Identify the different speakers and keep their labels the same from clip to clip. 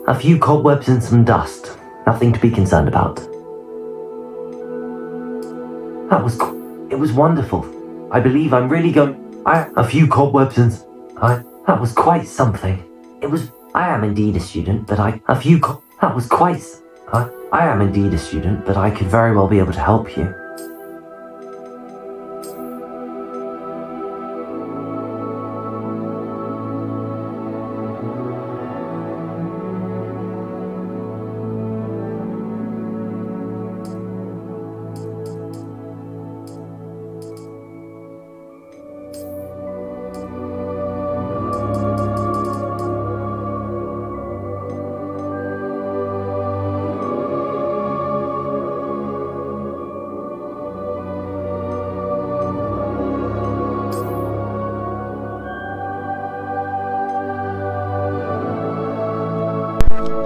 Speaker 1: A few cobwebs and some dust. Nothing to be concerned about. It was wonderful. I believe I'm really going... A few cobwebs and... That was quite something. I am indeed a student, but I am indeed a student, but I could very well be able to help you.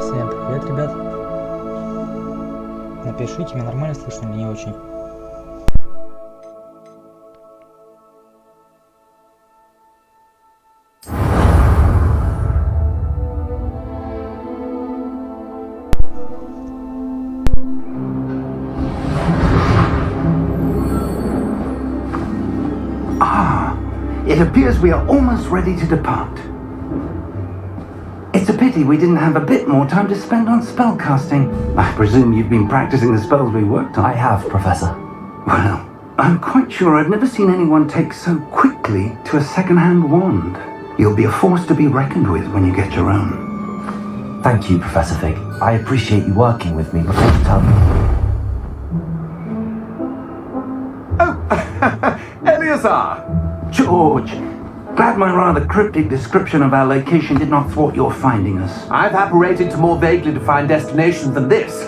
Speaker 2: Всем привет, ребят. Напишите, меня нормально слышно или не очень?
Speaker 3: It appears we are almost ready to depart. It's a pity we didn't have a bit more time to spend on spellcasting. I presume you've been practicing the spells we worked on.
Speaker 1: I have, Professor.
Speaker 3: Well, I'm quite sure I've never seen anyone take so quickly to a second-hand wand. You'll be a force to be reckoned with when you get your own.
Speaker 1: Thank you, Professor Fig. I appreciate you working with me before you tell me.
Speaker 3: Oh, Eleazar! George! Glad my rather cryptic description of our location did not thwart your finding us.
Speaker 4: I've apparated to more vaguely defined destinations than this.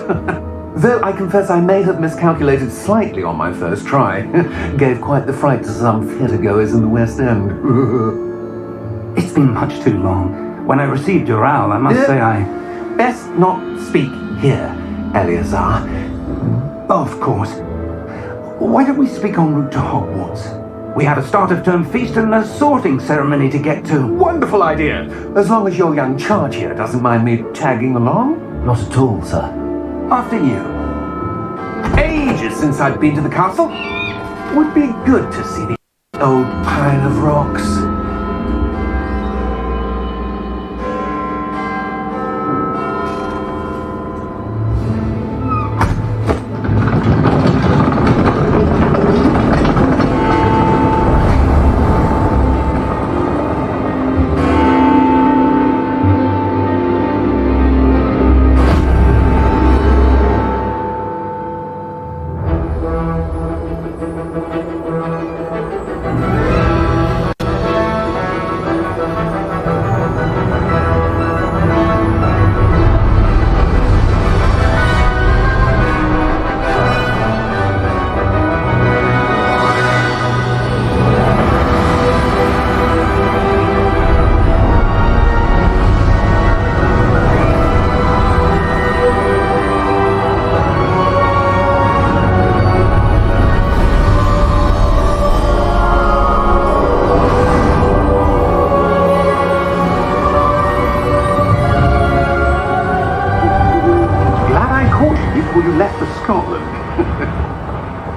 Speaker 4: Though I confess I may have miscalculated slightly on my first try. Gave quite the fright to some theatregoers in the West End.
Speaker 3: It's been much too long. When I received your owl, I must say I...
Speaker 4: Best not speak here, Eleazar.
Speaker 3: Of course. Why don't we speak en route to Hogwarts? We have a start-of-term feast and a sorting ceremony to get to.
Speaker 4: Wonderful idea! As long as your young charge here doesn't mind me tagging along.
Speaker 1: Not at all, sir.
Speaker 3: After you.
Speaker 4: Ages since I've been to the castle. Would be good to see the old pile of rocks.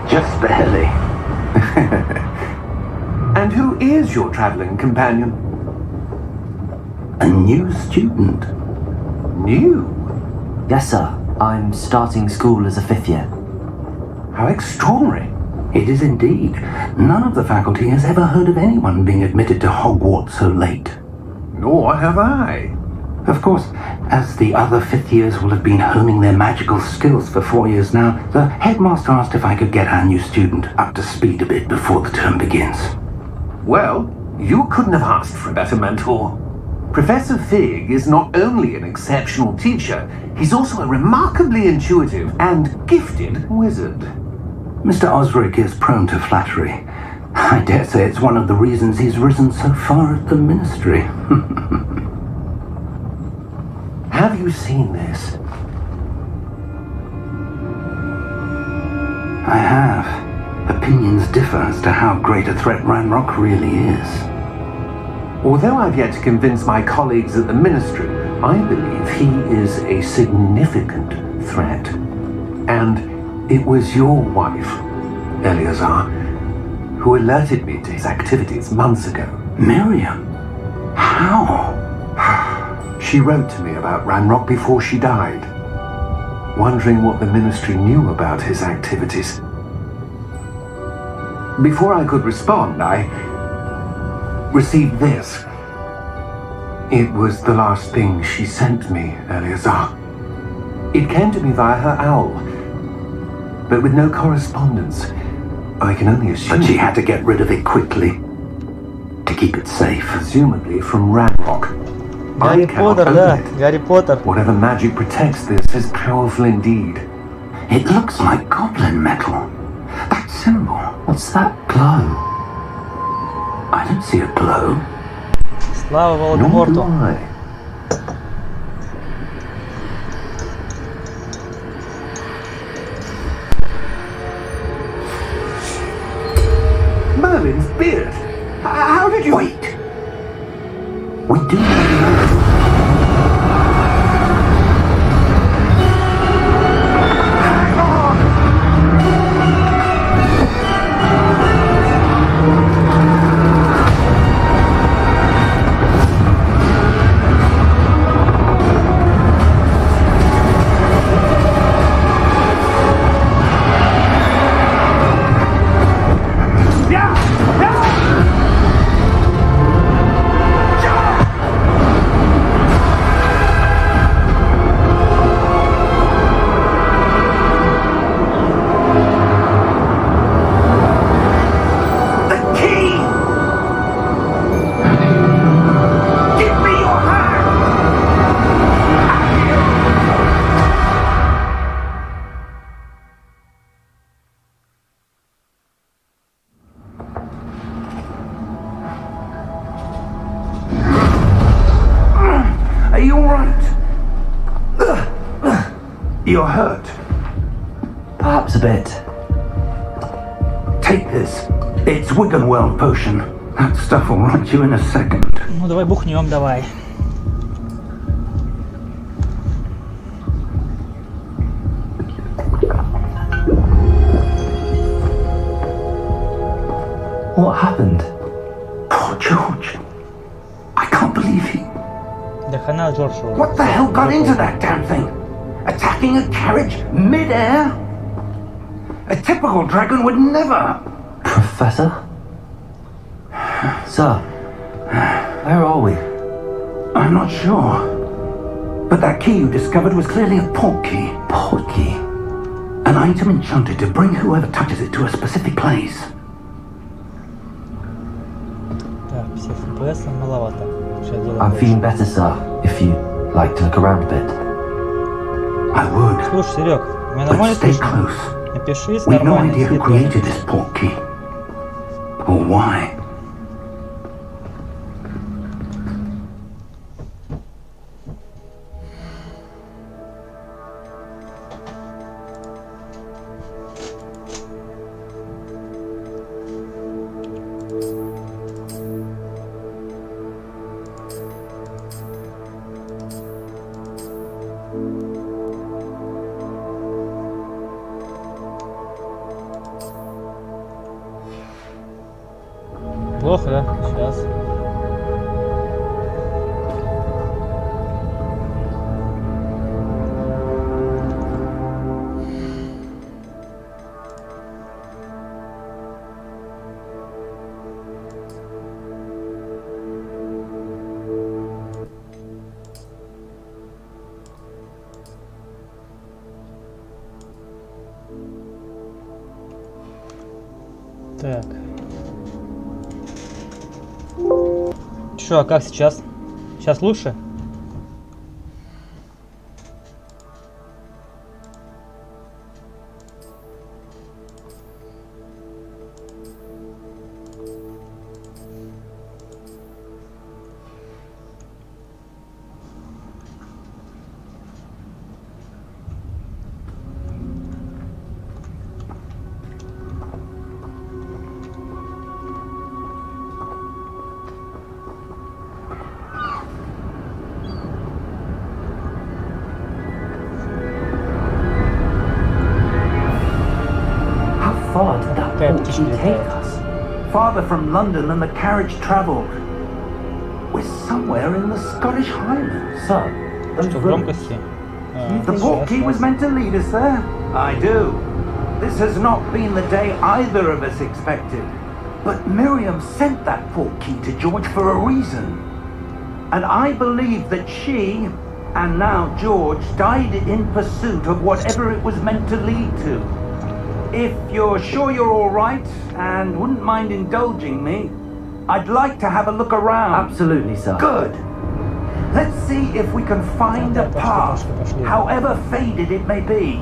Speaker 3: Just barely.
Speaker 4: And who is your traveling companion?
Speaker 3: A new student.
Speaker 4: New?
Speaker 1: Yes, sir. I'm starting school as a 5th year.
Speaker 4: How extraordinary.
Speaker 3: It is indeed. None of the faculty has ever heard of anyone being admitted to Hogwarts so late.
Speaker 4: Nor have I.
Speaker 3: Of course, as the other 5th years will have been honing their magical skills for 4 years now, the headmaster asked if I could get our new student up to speed a bit before the term begins.
Speaker 4: Well, you couldn't have asked for a better mentor. Professor Fig is not only an exceptional teacher, he's also a remarkably intuitive and gifted wizard.
Speaker 3: Mr. Osric is prone to flattery. I dare say it's one of the reasons he's risen so far at the ministry.
Speaker 4: Have you seen this?
Speaker 3: I have. Opinions differ as to how great a threat Ranrock really is.
Speaker 4: Although I've yet to convince my colleagues at the ministry, I believe he is a significant threat. And it was your wife, Eleazar, who alerted me to his activities months ago.
Speaker 3: Miriam? How?
Speaker 4: She wrote to me about Ranrock before she died, wondering what the Ministry knew about his activities. Before I could respond, I received this. It was the last thing she sent me, Eleazar. It came to me via her owl, but with no correspondence. I can only assume...
Speaker 3: But she had to get rid of it quickly, to keep it safe.
Speaker 4: Presumably from Ranrock.
Speaker 2: Гарри
Speaker 4: I cannot
Speaker 2: Поттер,
Speaker 4: open
Speaker 2: да,
Speaker 4: it.
Speaker 2: Гарри Поттер.
Speaker 4: Whatever magic protects this is powerful indeed.
Speaker 3: It looks like goblin metal. That symbol.
Speaker 1: What's that glow?
Speaker 3: I don't see a glow.
Speaker 2: Слава
Speaker 4: Nor do
Speaker 2: Волдеморту.
Speaker 4: I. Merlin's beard. How did you...
Speaker 3: Wait. We do know.
Speaker 4: Are you alright? You're hurt.
Speaker 1: Perhaps a bit.
Speaker 3: Take this. It's Wiggenweld potion. That stuff will right you in a second.
Speaker 2: Ну давай бухнем, давай.
Speaker 1: What happened?
Speaker 3: Poor George. I can't believe he...
Speaker 2: Да хана Джорджу.
Speaker 3: What the hell got into that damn thing? Attacking a carriage mid-air? A typical dragon would never...
Speaker 1: Professor? Sir, where are we?
Speaker 3: I'm not sure. But that key you discovered was clearly a port key.
Speaker 1: Port key?
Speaker 3: An item enchanted to bring whoever touches it to a specific place.
Speaker 2: Так, 50 FPS маловато. Сейчас делаем
Speaker 1: I'm
Speaker 2: больше.
Speaker 1: feeling better, sir, if you'd like to look around a bit.
Speaker 3: I would.
Speaker 2: Слушай, Серег, меня
Speaker 3: But
Speaker 2: нормально
Speaker 3: stay
Speaker 2: слышно?
Speaker 3: close.
Speaker 2: Напиши, если
Speaker 3: We've no
Speaker 2: нормально.
Speaker 3: idea who
Speaker 2: если
Speaker 3: created
Speaker 2: плохо.
Speaker 3: this port key. Or why.
Speaker 2: Плохо, да? Сейчас. Так. Чё, а как сейчас? Сейчас лучше?
Speaker 1: did you take us?
Speaker 3: Farther from London than the carriage travelled. We're somewhere in the Scottish Highlands.
Speaker 1: So, those
Speaker 2: Что,
Speaker 1: rooms,
Speaker 2: громкости?
Speaker 3: The portkey was meant to lead us there. I do. This has not been the day either of us expected. But Miriam sent that portkey to George for a reason. And I believe that she, and now George, died in pursuit of whatever it was meant to lead to. If you're sure you're all right and wouldn't mind indulging me, I'd like to have a look around.
Speaker 1: Absolutely, sir.
Speaker 3: Good. Let's see if we can find a path, however faded it may be.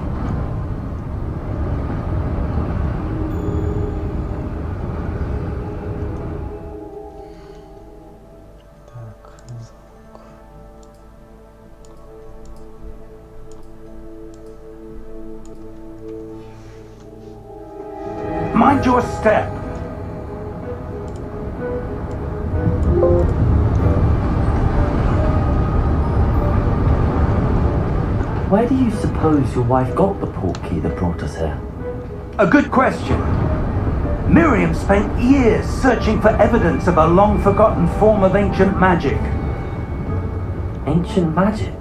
Speaker 3: Mind your step.
Speaker 1: Where do you suppose your wife got the portkey that brought us here?
Speaker 3: A good question. Miriam spent years searching for evidence of a long-forgotten form of ancient magic.
Speaker 1: Ancient magic?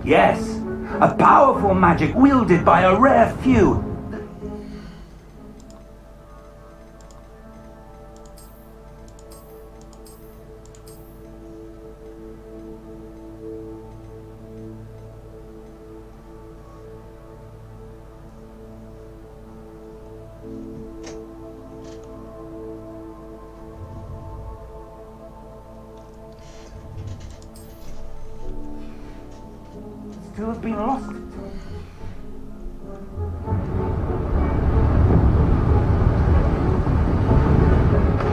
Speaker 3: Yes, a powerful magic wielded by a rare few. To have been lost.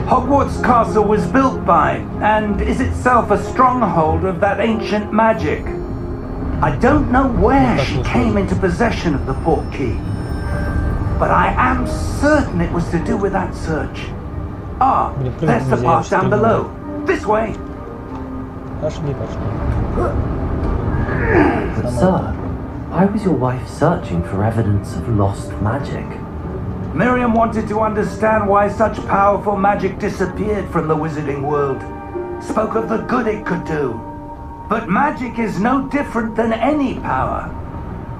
Speaker 3: Hogwarts Castle was built by, and is itself a stronghold of that ancient magic. I don't know where she came into possession of the portkey, but I am certain it was to do with that search. Ah, there's the path down below. This way.
Speaker 2: Пошли, пошли.
Speaker 1: But sir, why was your wife searching for evidence of lost magic?
Speaker 3: Miriam wanted to understand why such powerful magic disappeared from the wizarding world. Spoke of the good it could do. But magic is no different than any power.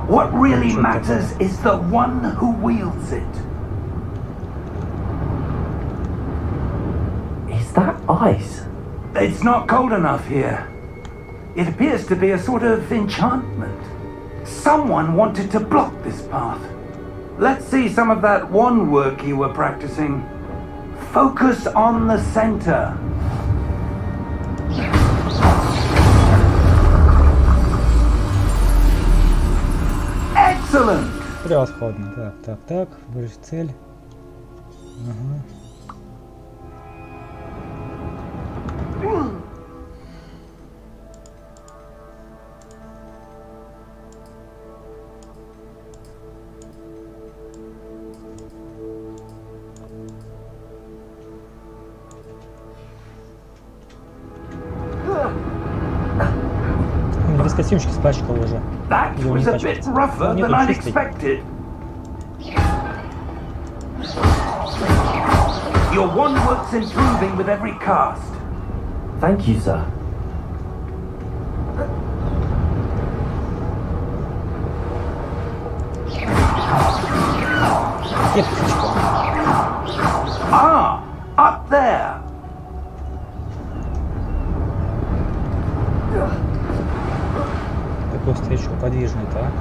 Speaker 3: What really matters is the one who wields it.
Speaker 1: Is that ice?
Speaker 3: It's not cold enough here. It appears to be a sort of enchantment. Someone wanted to block this path. Let's see some of that wand work you were practicing. Focus on the center. Excellent!
Speaker 2: Превосходно. Так. Выбрать цель. Ага. Без костюмчика спачкал уже.
Speaker 3: That was a bit rougher than I'd expected. Your wand work's improving with every cast.
Speaker 1: Thank you, sir.
Speaker 3: Ah, up there.
Speaker 2: Такой встречу подвижный, так.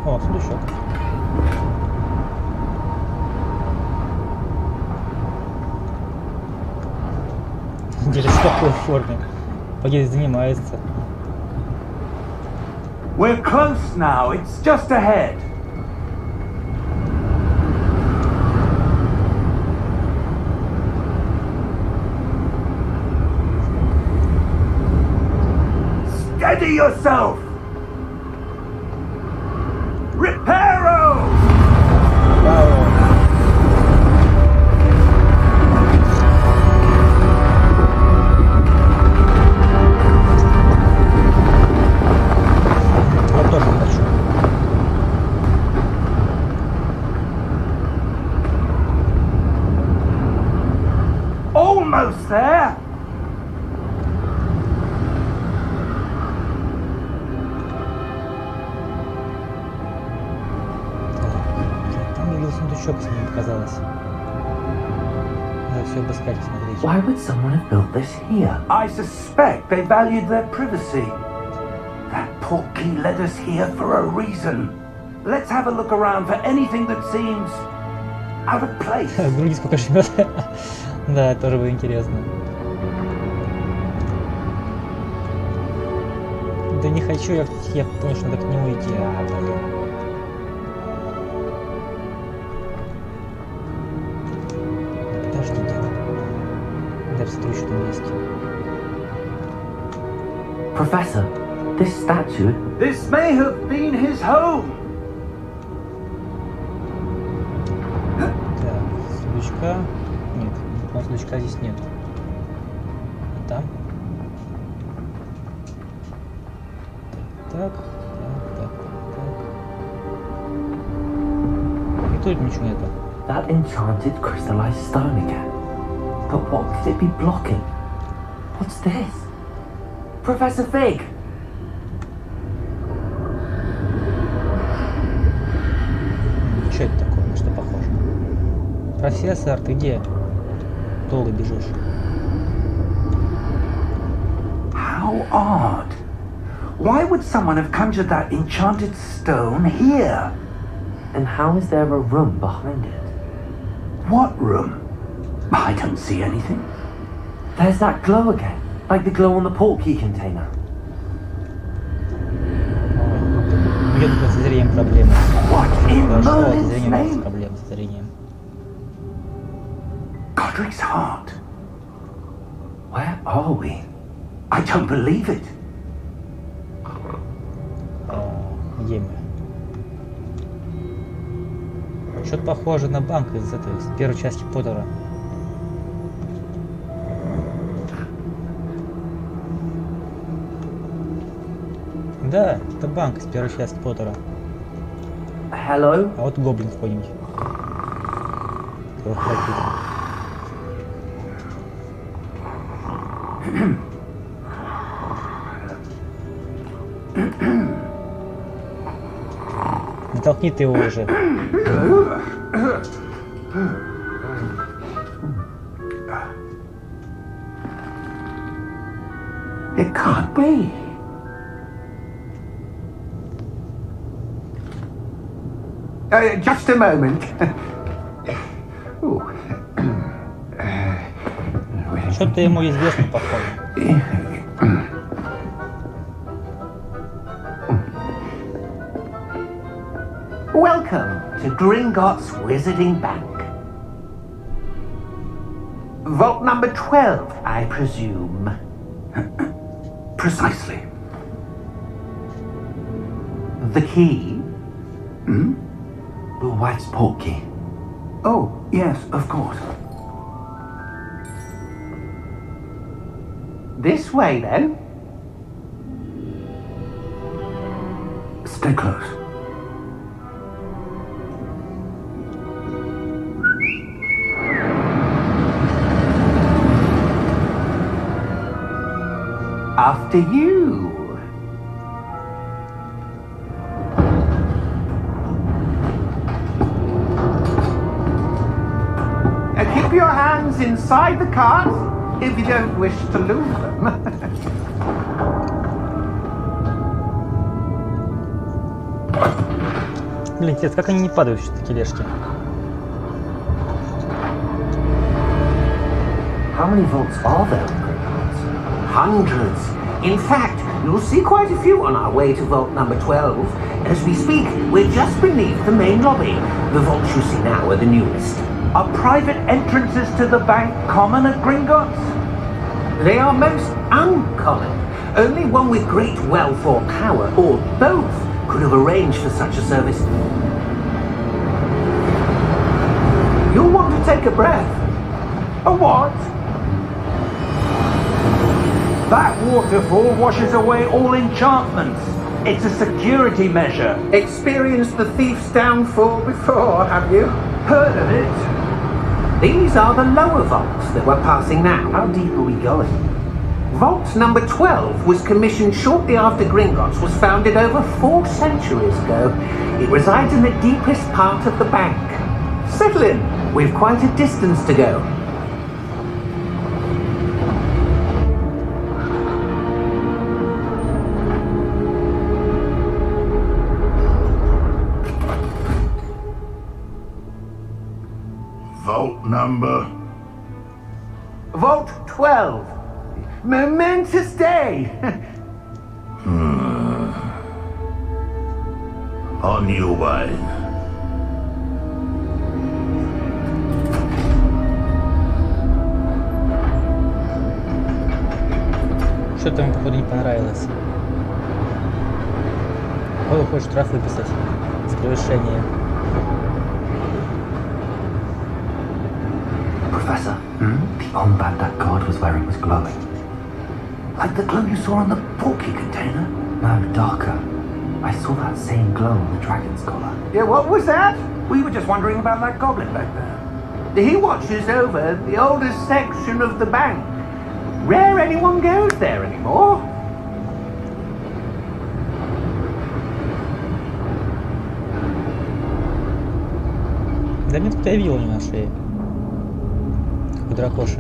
Speaker 2: О, сундучок. Интересно, в какой форме? Погоди, занимается.
Speaker 3: We're close now. It's just ahead. Steady yourself. Reparo!
Speaker 2: Браво! Вот тоже еще мне показалось. Надо все обыскать, смотреть.
Speaker 1: Why would someone have built this here?
Speaker 3: I suspect they valued their privacy. That portkey led us here for a reason. Let's have a look around for anything that seems out of place.
Speaker 2: Груди сколько жмет. Да, тоже было интересно. Да не хочу, я понял, что надо к нему идти. Блин. Подождите. Дай посмотрю, что там есть.
Speaker 1: Professor, this statue...
Speaker 3: This may have been his home.
Speaker 2: Так, сундучка. Нет, сундучка здесь нет. А там? Так. И тут ничего нету.
Speaker 1: That enchanted crystallized stone again. But what could it be blocking? What's this? Professor Fig!
Speaker 2: Что это такое? На что похоже? Профессор, ты где? Долго бежишь.
Speaker 3: How odd. Why would someone have conjured that enchanted stone here?
Speaker 1: And how is there a room behind it?
Speaker 3: What room? I don't see anything.
Speaker 1: There's that glow again, like the glow on the portkey container.
Speaker 2: У меня тут со зрением проблемы.
Speaker 3: What in
Speaker 2: Что со
Speaker 3: Merlin's
Speaker 2: зрением
Speaker 3: name?
Speaker 2: проблемы со зрением.
Speaker 3: Godric's heart.
Speaker 1: Where are we?
Speaker 3: I don't believe it.
Speaker 2: Где мы? Что-то похоже на банк из этой, из первой части Поттера. Да, это банк из первой части Поттера.
Speaker 1: Hello?
Speaker 2: А вот гоблин какой-нибудь. Не толкни ты его уже.
Speaker 3: It can't be. Just a moment.
Speaker 2: Что-то ему известно, походу.
Speaker 4: Welcome to Gringotts Wizarding Bank. Vault number 12, I presume.
Speaker 3: Precisely.
Speaker 4: The key?
Speaker 1: The wax portkey.
Speaker 3: Oh, yes, of course.
Speaker 4: This way, then.
Speaker 3: Stay close.
Speaker 4: After you. Keep your hands inside the cart if you don't wish to lose them.
Speaker 2: Блин, интересно, как они не падают, что тележки?
Speaker 1: How many vaults are there in Gringotts?
Speaker 4: Hundreds. In fact, you'll see quite a few on our way to vault number 12. As we speak, we're just beneath the main lobby. The vaults you see now are the newest.
Speaker 3: Are private entrances to the bank common at Gringotts?
Speaker 4: They are most uncommon. Only one with great wealth or power, or both, could have arranged for such a service. You'll want to take a breath.
Speaker 3: A what? That waterfall washes away all enchantments. It's a security measure.
Speaker 4: Experienced the thief's downfall before, have you?
Speaker 3: Heard of it?
Speaker 4: These are the lower vaults that we're passing now.
Speaker 1: How deep are we going?
Speaker 4: Vault number 12 was commissioned shortly after Gringotts was founded over 4 centuries ago. It resides in the deepest part of the bank. Settle in. We've quite a distance to go.
Speaker 3: Vault number?
Speaker 4: Vault 12. Momentous day.
Speaker 3: On your way.
Speaker 2: Что-то ему, походу, не понравилось. Походу, хочет штраф выписать за превышение.
Speaker 1: Professor, the armband that guard was wearing was glowing.
Speaker 3: Like the glow you saw on the porky container?
Speaker 1: No, darker. I saw that same glow on the dragon's collar.
Speaker 4: Yeah, what was that?
Speaker 3: We were just wondering about that goblin back there.
Speaker 4: He watches over the oldest section of the bank. Rare anyone goes there anymore.
Speaker 2: Да нет, кто я видел не на шее. Как у дракоши.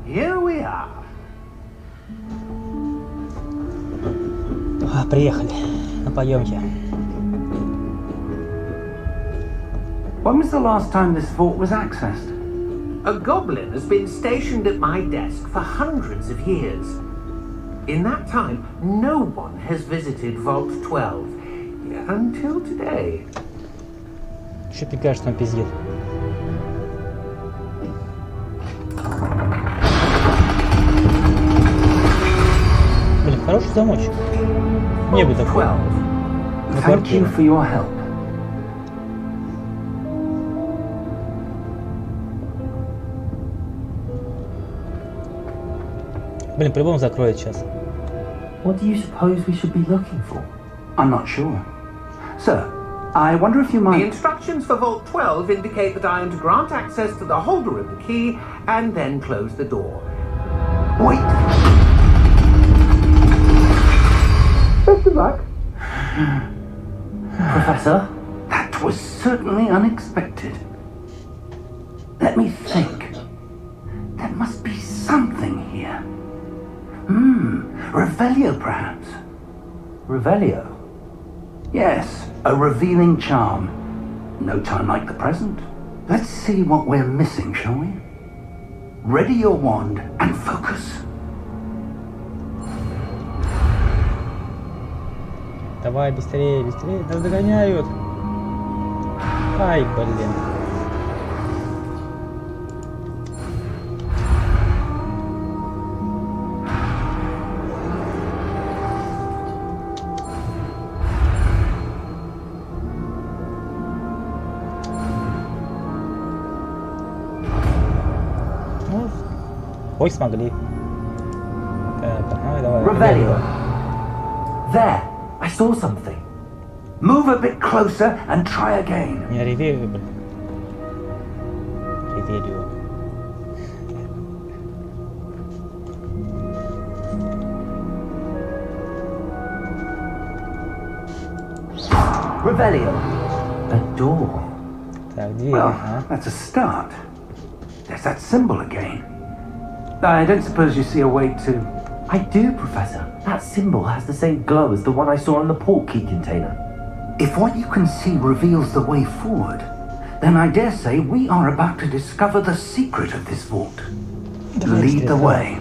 Speaker 4: Here we are.
Speaker 2: Приехали. Напоемте.
Speaker 3: When was the last time this vault was accessed?
Speaker 4: A goblin has been stationed at my desk for hundreds of years. In that time, no one has visited Vault 12. Until today.
Speaker 2: Чё ты кажешь, что он пиздит? Блин, хороший замочек. Мне бы такой. На
Speaker 3: Thank you
Speaker 2: квартиру.
Speaker 3: for your help.
Speaker 2: Блин, по-любому закроет сейчас.
Speaker 1: What do you suppose we should be looking for?
Speaker 3: I'm not sure. Sir, I wonder if you
Speaker 4: The
Speaker 3: might...
Speaker 4: instructions for Vault 12 indicate that I am to grant access to the holder of the key and then close the door.
Speaker 3: Wait!
Speaker 4: Best of luck.
Speaker 1: Professor?
Speaker 3: That was certainly unexpected. Let me think. There must be something here. Revelio perhaps?
Speaker 1: Revelio?
Speaker 3: Yes, a revealing charm. No time like the present. Let's see what we're missing, shall we? Ready your wand and focus.
Speaker 2: Давай, быстрее, быстрее. Нас догоняют. Ай, блин. Ну, хоть смогли. Так, погнали, давай.
Speaker 1: Revelio. There, I saw something.
Speaker 3: Move a bit closer and try again.
Speaker 2: Не ревею, блин. Ревелио.
Speaker 1: Revelio. A door.
Speaker 2: Так, дверь,
Speaker 3: Well,
Speaker 2: а?
Speaker 3: that's a start. There's that symbol again. I don't suppose you see a way to...
Speaker 1: I do, Professor. That symbol has the same glow as the one I saw in the port key container.
Speaker 3: If what you can see reveals the way forward, then I dare say we are about to discover the secret of this vault.
Speaker 2: Давай
Speaker 3: Lead the
Speaker 2: быстрее,
Speaker 3: way.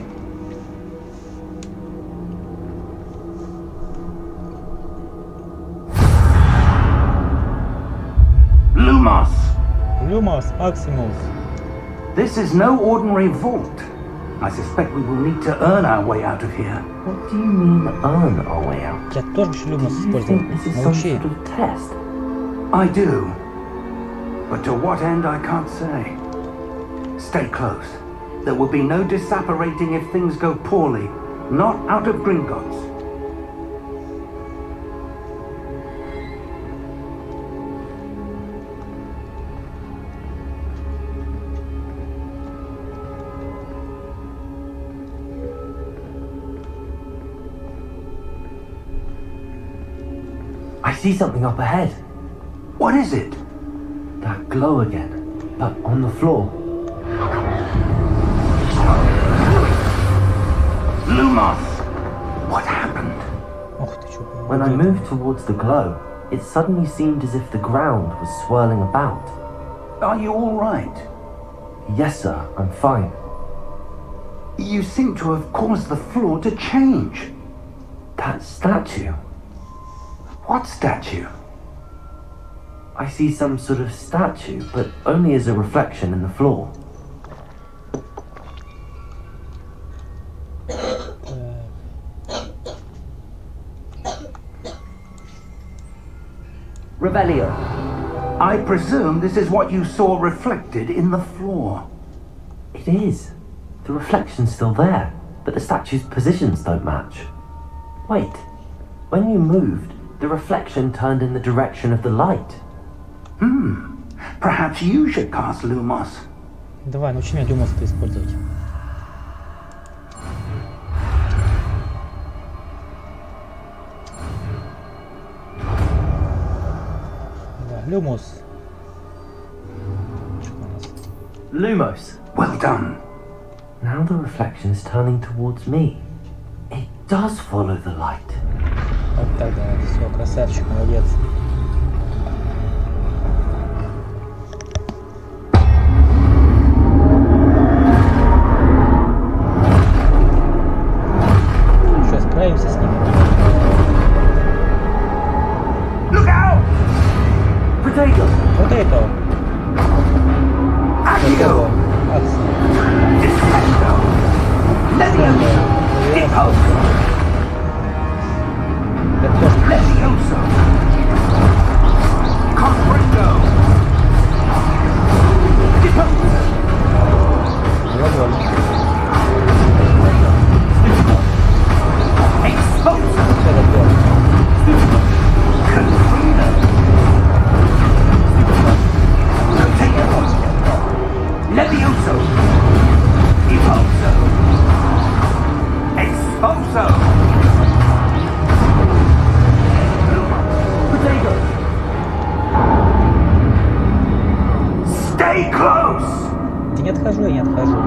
Speaker 3: Lumos!
Speaker 2: Люмос, Максимус.
Speaker 3: This is no ordinary vault. I suspect we will need to earn our way out of here.
Speaker 1: What do you mean, earn our way out?
Speaker 2: Я тоже хочу Люмос
Speaker 1: Do you
Speaker 2: использовать.
Speaker 1: think this is some
Speaker 2: Научи.
Speaker 1: sort of test?
Speaker 3: I do. But to what end, I can't say. Stay close. There will be no disapparating if things go poorly. Not out of Gringotts.
Speaker 1: I see something up ahead.
Speaker 3: What is it?
Speaker 1: That glow again, but on the floor.
Speaker 3: Lumos! What happened?
Speaker 2: Ох ты, чё.
Speaker 1: When I moved towards the glow, it suddenly seemed as if the ground was swirling about.
Speaker 3: Are you all right?
Speaker 1: Yes, sir, I'm fine.
Speaker 3: You seem to have caused the floor to change.
Speaker 1: That statue.
Speaker 3: What statue?
Speaker 1: I see some sort of statue, but only as a reflection in the floor. Revelio.
Speaker 3: I presume this is what you saw reflected in the floor.
Speaker 1: It is. The reflection's still there, but the statue's positions don't match. Wait. When you moved, the reflection turned in the direction of the light.
Speaker 3: Perhaps you should cast Lumos.
Speaker 2: Давай, научи меня Люмос-то использовать. Да, Люмос. Что у нас?
Speaker 1: Lumos.
Speaker 3: Well done.
Speaker 1: Now the reflection is turning towards me. It does follow the light.
Speaker 2: Вот так, да. Все, красавчик, молодец. Что, справимся с ними?
Speaker 3: Look out!
Speaker 1: Potato!
Speaker 2: Вот это.
Speaker 3: Accio!
Speaker 2: Акция.
Speaker 3: Dispesto! Levioso! Deposo! Levioso! Comprendo! Deposo! Exposo! Confino! Potato! Levioso! Deposo! Exposo!
Speaker 1: Potato!
Speaker 3: Stay close!
Speaker 2: Да не отхожу, я не отхожу.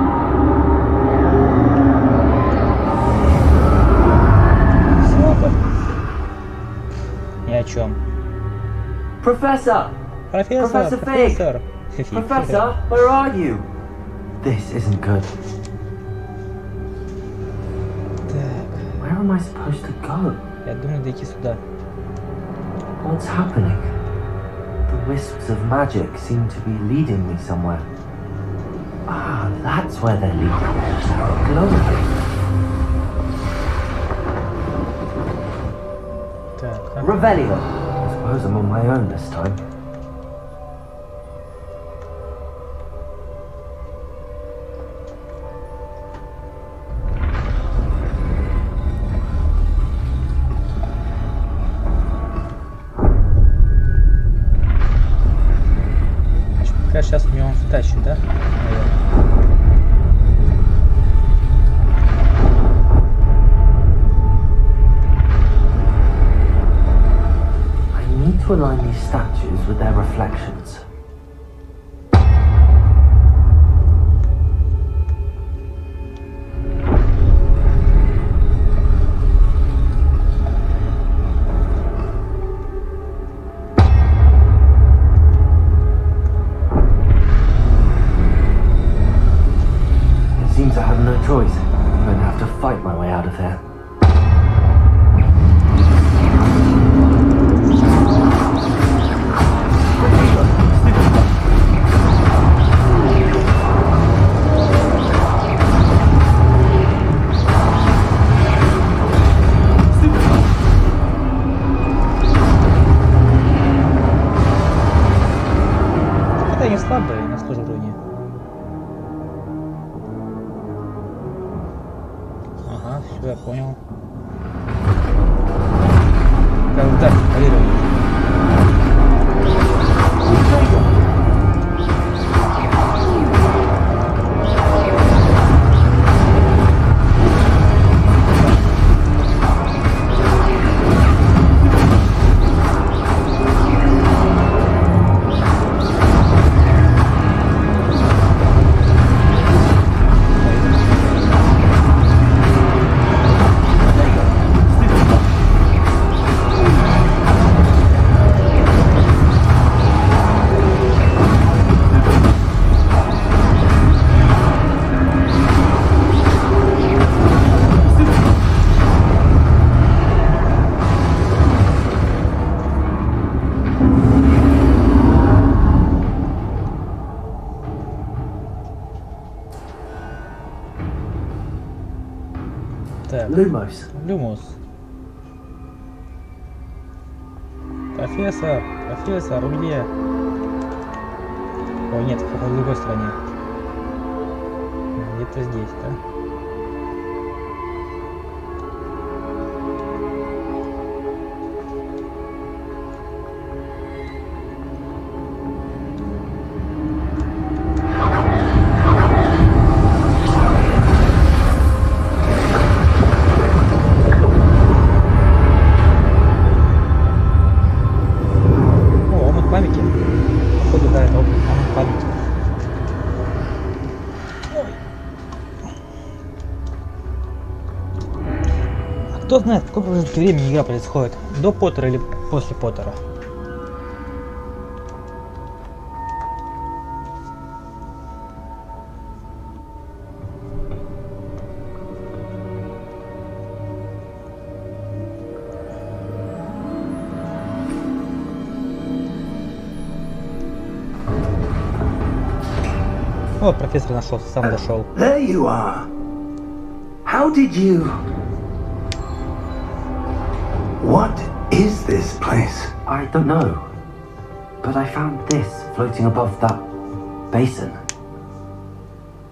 Speaker 2: Все, ни о чем.
Speaker 1: Professor!
Speaker 2: Профессор,
Speaker 1: Professor Fig!
Speaker 2: профессор.
Speaker 1: Professor, where are you? This isn't good.
Speaker 2: Так,
Speaker 1: Where am I supposed to go?
Speaker 2: я думаю дойти сюда.
Speaker 1: What's happening? The wisps of magic seem to be leading me somewhere. Ah, that's where they're leading me. Glowing.
Speaker 2: Так, а?
Speaker 1: Revelio. I suppose I'm on my own this time.
Speaker 2: Сейчас у него втащит, да? Наверное.
Speaker 1: I need to align these statues with their reflections. Seems I have no choice. I'm going to have to fight my way out of here.
Speaker 2: Это не слабые на схожем уровне. Ага, все, я понял. Как удар парировать. Так.
Speaker 1: Lumos.
Speaker 2: Люмус. Профессор, где? О, нет, в другой стороне. Где-то здесь, да? Кто знает, в каком промежутке времени игра происходит? До Поттера или после Поттера? О, профессор нашелся, сам дошел.
Speaker 3: There you are. How did you... What is this place?
Speaker 1: I don't know. But I found this floating above that basin.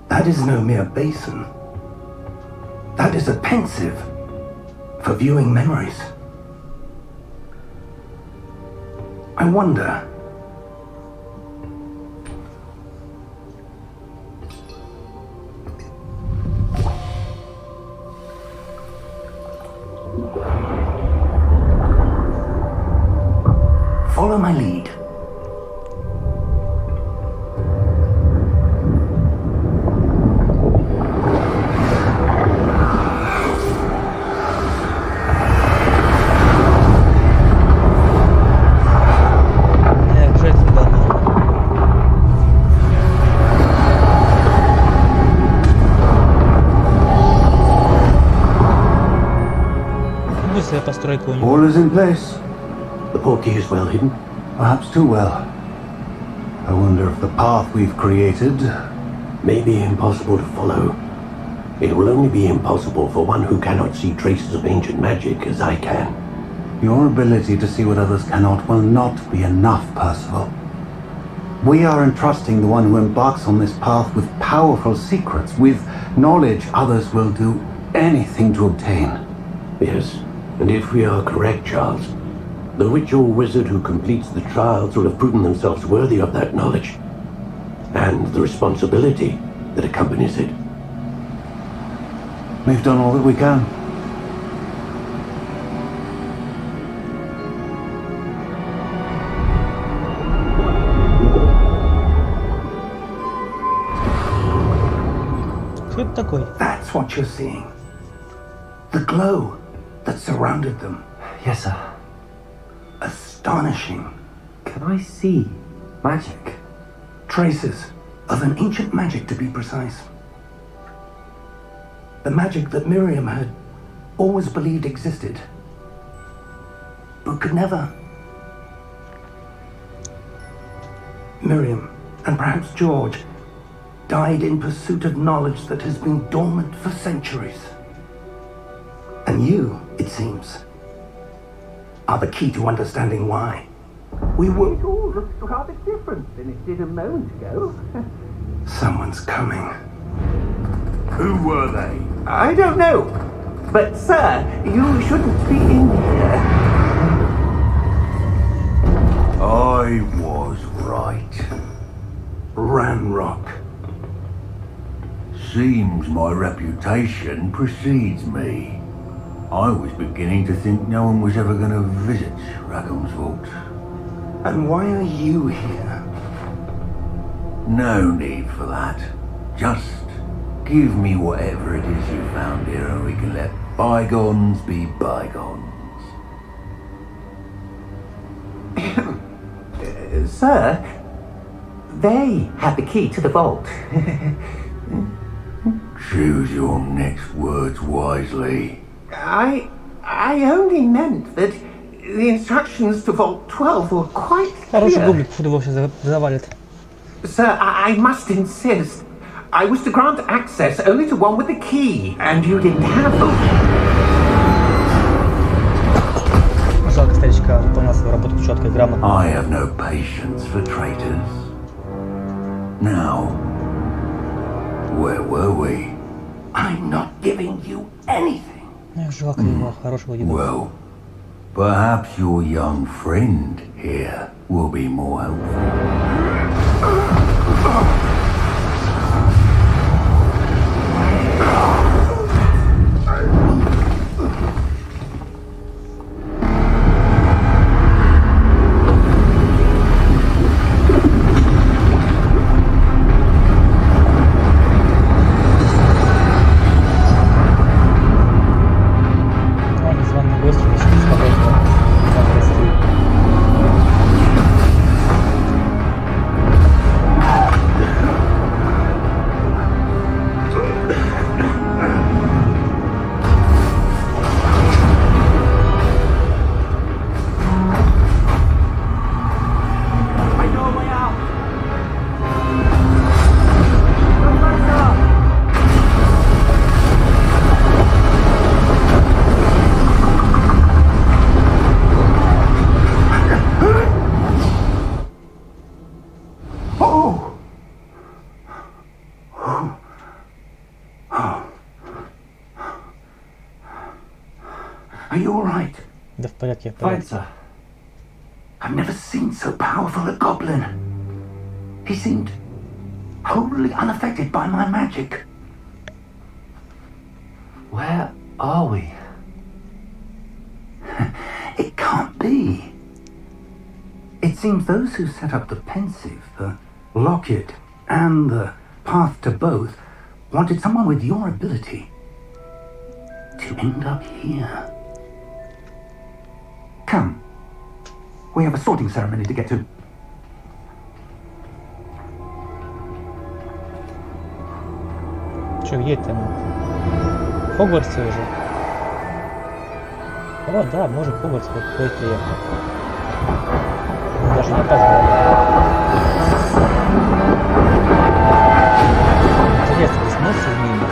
Speaker 3: That is no mere basin. That is a pensive for viewing memories. I wonder... Follow my lead.
Speaker 2: Постройка у него.
Speaker 3: All is in place.
Speaker 4: The portkey is well hidden.
Speaker 3: Perhaps too well. I wonder if the path we've created...
Speaker 4: May be impossible to follow. It will only be impossible for one who cannot see traces of ancient magic as I can.
Speaker 3: Your ability to see what others cannot will not be enough, Percival. We are entrusting the one who embarks on this path with powerful secrets, with knowledge others will do anything to obtain.
Speaker 4: Yes, and if we are correct, Charles, the witch or wizard who completes the trials will have proven themselves worthy of that knowledge, and the responsibility that accompanies it.
Speaker 3: We've done all that we can.
Speaker 2: Что это такое?
Speaker 3: That's what you're seeing. The glow that surrounded them.
Speaker 1: Yes, sir.
Speaker 3: Astonishing.
Speaker 1: Can I see magic?
Speaker 3: Traces of an ancient magic, to be precise. The magic that Miriam had always believed existed, but could never. Miriam, and perhaps George, died in pursuit of knowledge that has been dormant for centuries. And you, it seems, are the key to understanding why. We will...
Speaker 4: It all looks rather different than it did a moment ago.
Speaker 3: Someone's coming.
Speaker 5: Who were they?
Speaker 4: I don't know. But, sir, you shouldn't be in here.
Speaker 5: I was right.
Speaker 3: Ranrock.
Speaker 5: Seems my reputation precedes me. I was beginning to think no one was ever going to visit Rackham's Vault.
Speaker 3: And why are you here?
Speaker 5: No need for that. Just give me whatever it is you found here and we can let bygones be bygones.
Speaker 4: Sir, they have the key to the vault.
Speaker 5: Choose your next words wisely.
Speaker 4: I only meant that the instructions to Vault 12 were quite
Speaker 2: Хороший
Speaker 4: clear.
Speaker 2: гублик, фу, его сейчас завалит.
Speaker 4: Sir, I must insist. I was to grant access only to one with the key, and you didn't have them.
Speaker 2: свою работу четко и грамотно.
Speaker 5: I have no patience for traitors. Now, where were we?
Speaker 3: I'm not giving you anything.
Speaker 2: Жак его, хорошего деда.
Speaker 5: Well, perhaps your young friend here will be more helpful.
Speaker 2: Незваный гость решил спокойно гостей.
Speaker 3: I know a way out. Professor! Oh! Are you all right?
Speaker 2: Да в порядке, в
Speaker 1: Fine,
Speaker 2: порядке.
Speaker 1: sir.
Speaker 3: I've never seen so powerful a goblin. He seemed wholly unaffected by my magic.
Speaker 1: Where are we?
Speaker 3: It can't be. It seems those who set up the pensive, the locket, and the path to both wanted someone with your ability to end up here. Come. We have a sorting ceremony to get to.
Speaker 2: Че, где там? В Хогвартсе уже. О, да, может Хогвартс какой-то ехал. Мы даже не опаздывали. Интересно, здесь мысли мимо.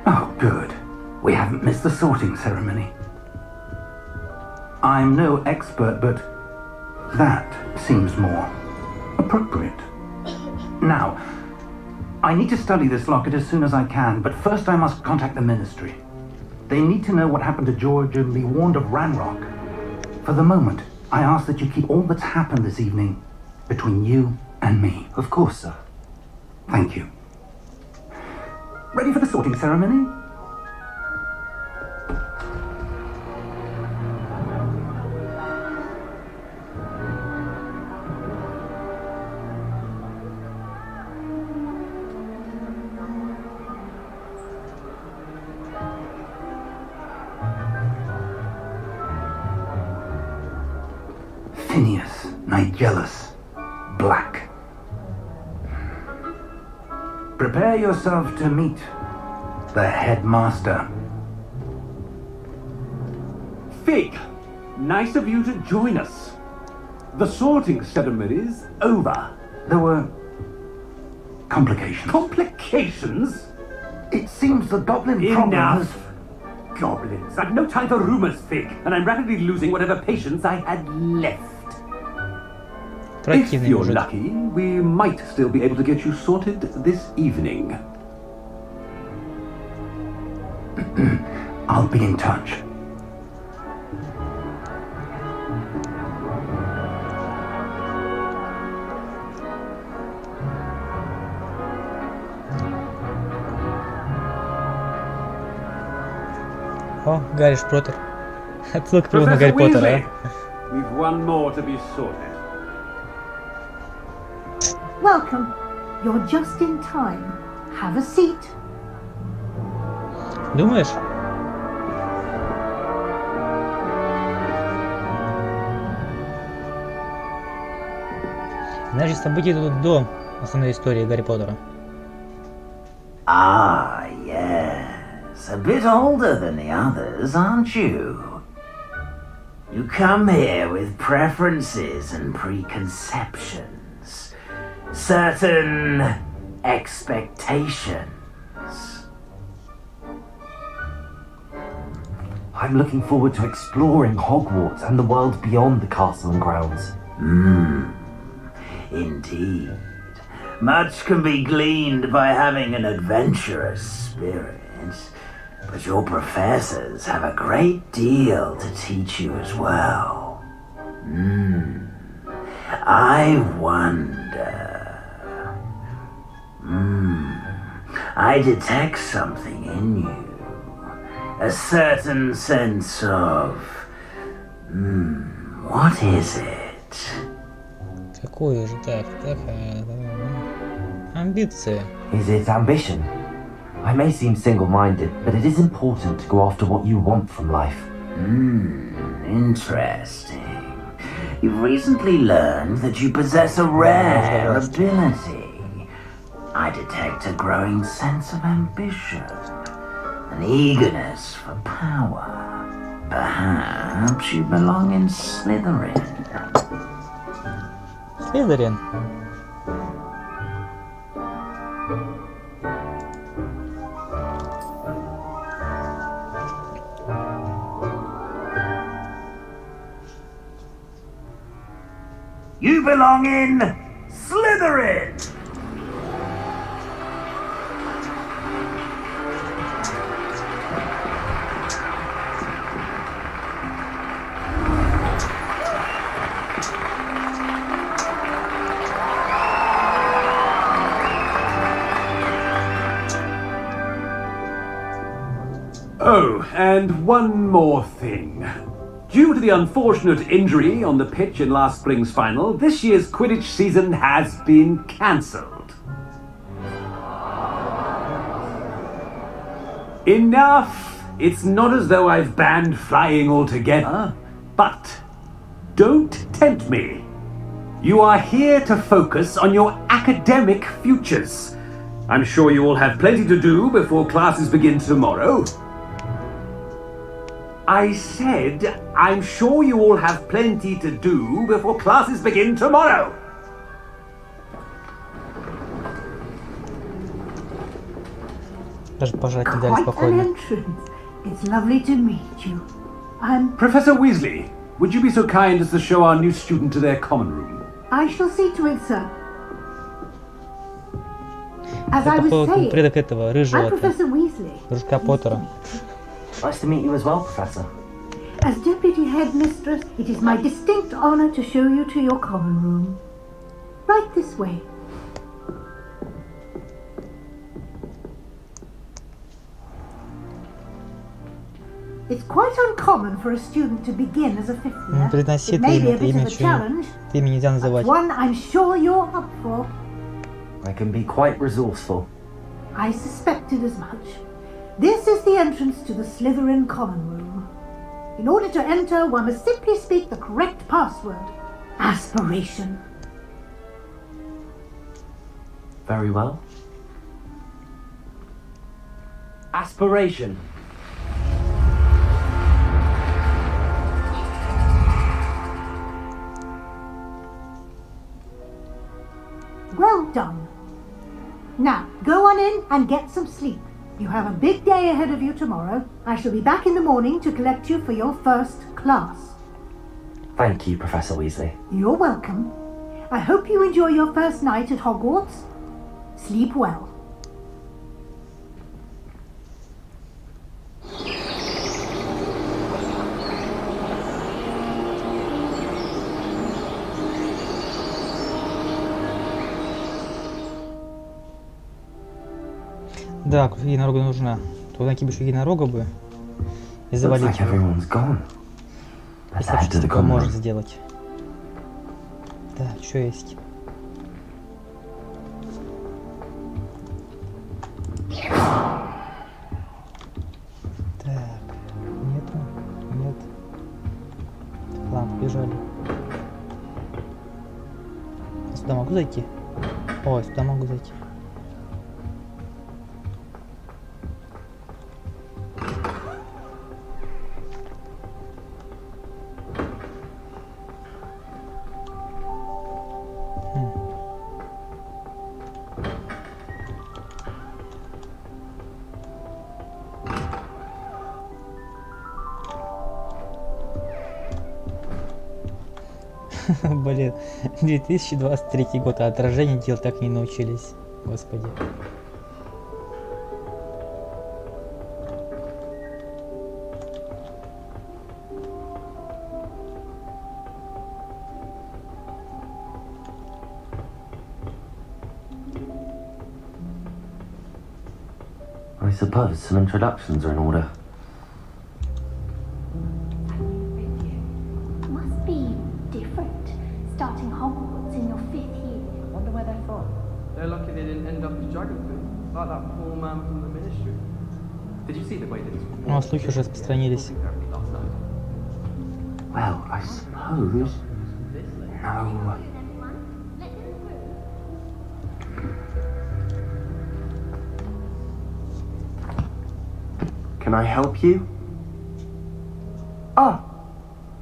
Speaker 3: Oh, good. We haven't missed the sorting ceremony. I'm no expert, but that seems more appropriate. Now, I need to study this locket as soon as I can, but first I must contact the Ministry. They need to know what happened to George and be warned of Ranrock. For the moment, I ask that you keep all that's happened this evening between you and me.
Speaker 1: Of course, sir.
Speaker 3: Thank you. Ready for the sorting ceremony? Nigellus Black. Prepare yourself to meet the headmaster.
Speaker 6: Fig, nice of you to join us. The sorting ceremony's over.
Speaker 3: There were complications.
Speaker 6: Complications?
Speaker 3: It seems the goblin problem has...
Speaker 6: Enough! Goblins. I've no time for rumors, Fig, and I'm rapidly losing whatever patience I had left. If you're lucky, we might still be able to get you sorted this evening.
Speaker 3: I'll be in touch.
Speaker 2: О, Гарри Поттер. Отсылка прямо на Гарри Поттера.
Speaker 6: We've one more to be sorted.
Speaker 7: Welcome. You're just in time. Have a seat.
Speaker 2: Думаешь? Значит, события идут до основной истории Гарри Поттера.
Speaker 1: Ah, yes. A bit older than the others, aren't you? You come here with preferences and preconceptions. Certain expectations. I'm looking forward to exploring Hogwarts and the world beyond the castle and grounds. Indeed. Much can be gleaned by having an adventurous spirit, but your professors have a great deal to teach you as well. I wonder... I detect something in you. A certain sense of... what is it?
Speaker 2: Какое же так? Амбиции.
Speaker 1: Is it ambition? I may seem single-minded, but it is important to go after what you want from life. Interesting. You've recently learned that you possess a rare ability. I detect a growing sense of ambition, an eagerness for power. Perhaps you belong in Slytherin.
Speaker 2: Slytherin.
Speaker 1: You belong in Slytherin!
Speaker 6: Oh, and one more thing. Due to the unfortunate injury on the pitch in last spring's final, this year's Quidditch season has been cancelled. Enough! It's not as though I've banned flying altogether, but don't tempt me. You are here to focus on your academic futures. I'm sure you all have plenty to do before classes begin tomorrow. I said, I'm sure you all have plenty to do before classes begin tomorrow.
Speaker 2: Даже пожать не дали
Speaker 7: Quite an
Speaker 2: спокойно.
Speaker 7: entrance. It's lovely to meet you. I'm...
Speaker 6: Professor Weasley, would you be so kind as to show our new student to their common room?
Speaker 7: I shall see to it, sir. As I
Speaker 2: Это
Speaker 7: was
Speaker 2: походу
Speaker 7: saying,
Speaker 2: предок этого
Speaker 7: I'm
Speaker 2: рыжего
Speaker 7: Professor Weasley.
Speaker 2: дружка Поттера.
Speaker 1: Nice to meet you as well, Professor.
Speaker 7: As Deputy Headmistress, it is my distinct honor to show you to your common room. Right this way. It's quite uncommon for a student to begin as a fifth year.
Speaker 2: Произноси
Speaker 7: It may
Speaker 2: это
Speaker 7: be a
Speaker 2: имя,
Speaker 7: bit
Speaker 2: имя
Speaker 7: of a
Speaker 2: еще
Speaker 7: challenge,
Speaker 2: ты имя нельзя
Speaker 7: but
Speaker 2: называть.
Speaker 7: one I'm sure you're up for.
Speaker 1: I can be quite resourceful.
Speaker 7: I suspected as much. This is the entrance to the Slytherin common room. In order to enter, one must simply speak the correct password. Aspiration.
Speaker 8: Very well. Aspiration.
Speaker 7: Well done. Now, go on in and get some sleep. You have a big day ahead of you tomorrow. I shall be back in the morning to collect you for your first class.
Speaker 8: Thank you, Professor Weasley.
Speaker 7: You're welcome. I hope you enjoy your first night at Hogwarts. Sleep well.
Speaker 2: Да, кусок единорога нужна. То накибишь единорога бы и завалить
Speaker 8: Looks like
Speaker 2: его.
Speaker 8: everyone's gone. Let's
Speaker 2: Если
Speaker 8: head to
Speaker 2: что
Speaker 8: the
Speaker 2: такое
Speaker 8: common
Speaker 2: может
Speaker 8: room.
Speaker 2: сделать. Да, что есть? Так, нету, нет. Ладно, бежали. Я сюда могу зайти? О, сюда могу зайти. Блин, 2023 год, а отражение дел так не научились. Господи.
Speaker 8: I suppose some introductions are in order.
Speaker 9: Must be different, starting Hogwarts in your 5th year.
Speaker 10: Wonder where they're from. They're lucky they didn't end up as dragon food, like that poor man from the ministry. Did you see the way that his
Speaker 2: Ну, слухи уже распространились.
Speaker 10: last night?
Speaker 8: Well, I suppose. No.
Speaker 11: Can I help you? Ah,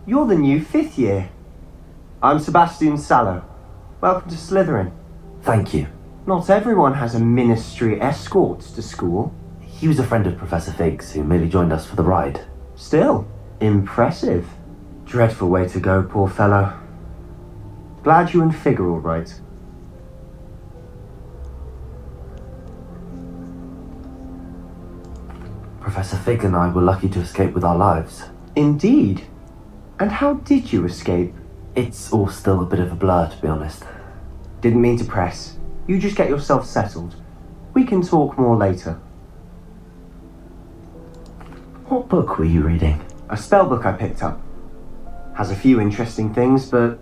Speaker 11: you're the new 5th year. I'm Sebastian Sallow. Welcome to Slytherin.
Speaker 8: Thank you.
Speaker 11: Not everyone has a ministry escort to school.
Speaker 8: He was a friend of Professor Fig's who merely joined us for the ride.
Speaker 11: Still, impressive. Dreadful way to go, poor fellow. Glad you and Fig are all right.
Speaker 8: Professor Fig and I were lucky to escape with our lives.
Speaker 11: Indeed. And how did you escape?
Speaker 8: It's all still a bit of a blur, to be honest.
Speaker 11: Didn't mean to press. You just get yourself settled. We can talk more later.
Speaker 8: What book were you reading?
Speaker 11: A spellbook I picked up. Has a few interesting things, but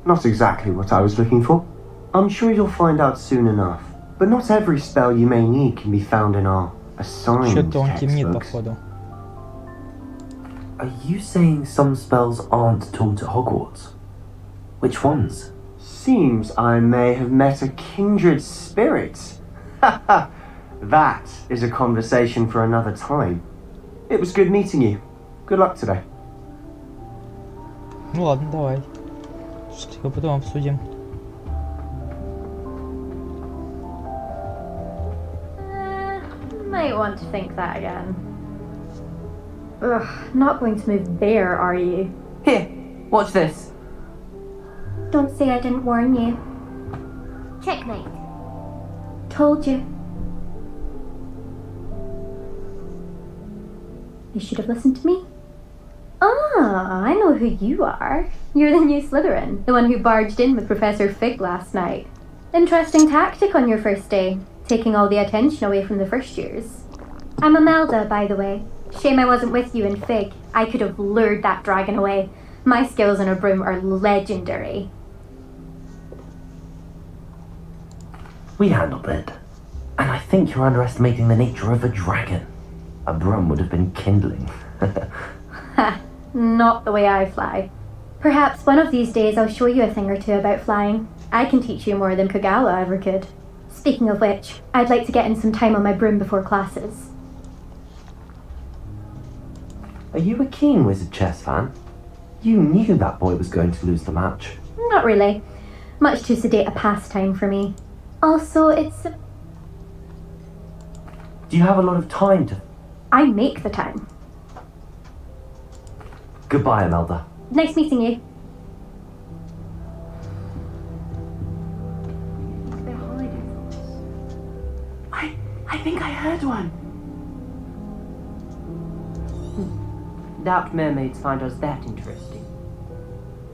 Speaker 11: not exactly what I was looking for. I'm sure you'll find out soon enough. But not every spell you may need can be found in our assigned
Speaker 2: Что-то он темнит,
Speaker 11: textbooks.
Speaker 2: походу.
Speaker 8: Are you saying some spells aren't taught at Hogwarts? Which ones?
Speaker 11: Seems I may have met a kindred spirit. That is a conversation for another time. It was good meeting you. Good luck today.
Speaker 2: Ну ладно, давай. Что потом обсудим.
Speaker 9: Might want to think that again. Ugh, not going to move there, are you?
Speaker 10: Here, watch this.
Speaker 9: Don't say I didn't warn you.
Speaker 12: Checkmate.
Speaker 9: Told you. You should have listened to me. Ah, I know who you are. You're the new Slytherin, the one who barged in with Professor Fig last night. Interesting tactic on your first day, taking all the attention away from the first years. I'm Imelda, by the way. Shame I wasn't with you in Fig. I could have lured that dragon away. My skills on a broom are legendary.
Speaker 8: We handled it. And I think you're underestimating the nature of a dragon. A broom would have been kindling.
Speaker 9: Ha, not the way I fly. Perhaps one of these days I'll show you a thing or two about flying. I can teach you more than Kagawa ever could. Speaking of which, I'd like to get in some time on my broom before classes.
Speaker 8: Are you a keen Wizard chess fan? You knew that boy was going to lose the match.
Speaker 9: Not really. Much too sedate a pastime for me. Also, it's...
Speaker 8: Do you have a lot of time to...
Speaker 9: I make the time.
Speaker 8: Goodbye, Imelda.
Speaker 9: Nice meeting you.
Speaker 10: They're hiding from us.
Speaker 6: I think I heard one.
Speaker 10: Doubt mermaids find us that interesting.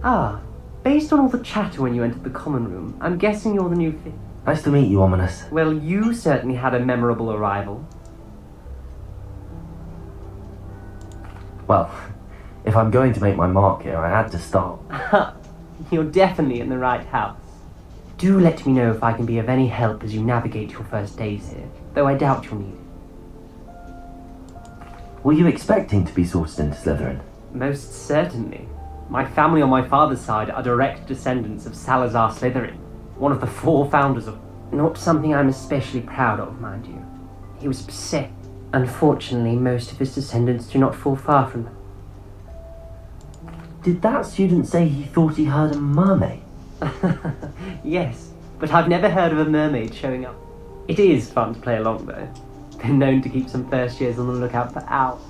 Speaker 10: Ah, based on all the chatter when you entered the common room, I'm guessing you're the new fit.
Speaker 8: Nice to meet you, Ominous.
Speaker 10: Well, you certainly had a memorable arrival.
Speaker 8: Well, if I'm going to make my mark here, I had to start.
Speaker 10: You're definitely in the right house. Do let me know if I can be of any help as you navigate your first days here, though I doubt you'll need it.
Speaker 8: Were you expecting to be sorted into Slytherin?
Speaker 10: Most certainly. My family on my father's side are direct descendants of Salazar Slytherin, one of the 4 founders of... Not something I'm especially proud of, mind you. He was beset. Unfortunately, most of his descendants do not fall far from them.
Speaker 8: Did that student say he thought he heard a mermaid?
Speaker 10: Yes, but I've never heard of a mermaid showing up. It is fun to play along, though. Been known to keep some first years on the lookout for owls.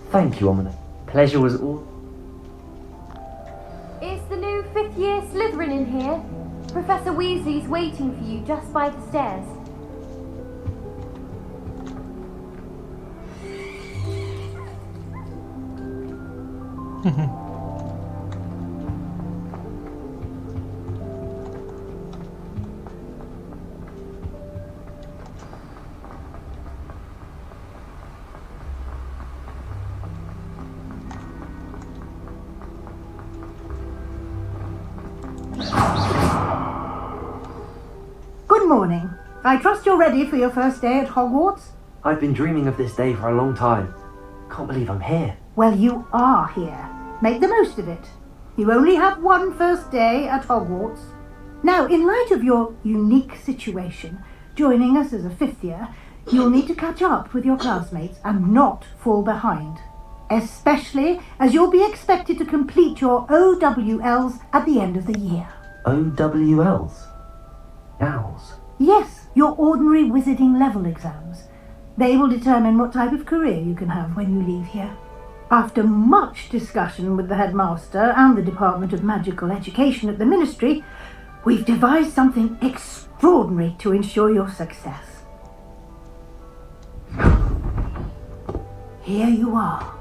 Speaker 8: Thank you, Ominous.
Speaker 10: Pleasure was all...
Speaker 12: Is the new 5th year Slytherin in here? Professor Weasley's waiting for you just by the stairs.
Speaker 7: Good morning. I trust you're ready for your first day at Hogwarts?
Speaker 8: I've been dreaming of this day for a long time. Can't believe I'm here.
Speaker 7: Well, you are here. Make the most of it. You only have one first day at Hogwarts. Now, in light of your unique situation, joining us as a 5th year, you'll need to catch up with your classmates and not fall behind. Especially as you'll be expected to complete your OWLs at the end of the year.
Speaker 8: OWLs? Owls?
Speaker 7: Yes, your ordinary wizarding level exams. They will determine what type of career you can have when you leave here. After much discussion with the headmaster and the Department of Magical Education at the Ministry, we've devised something extraordinary to ensure your success. Here you are.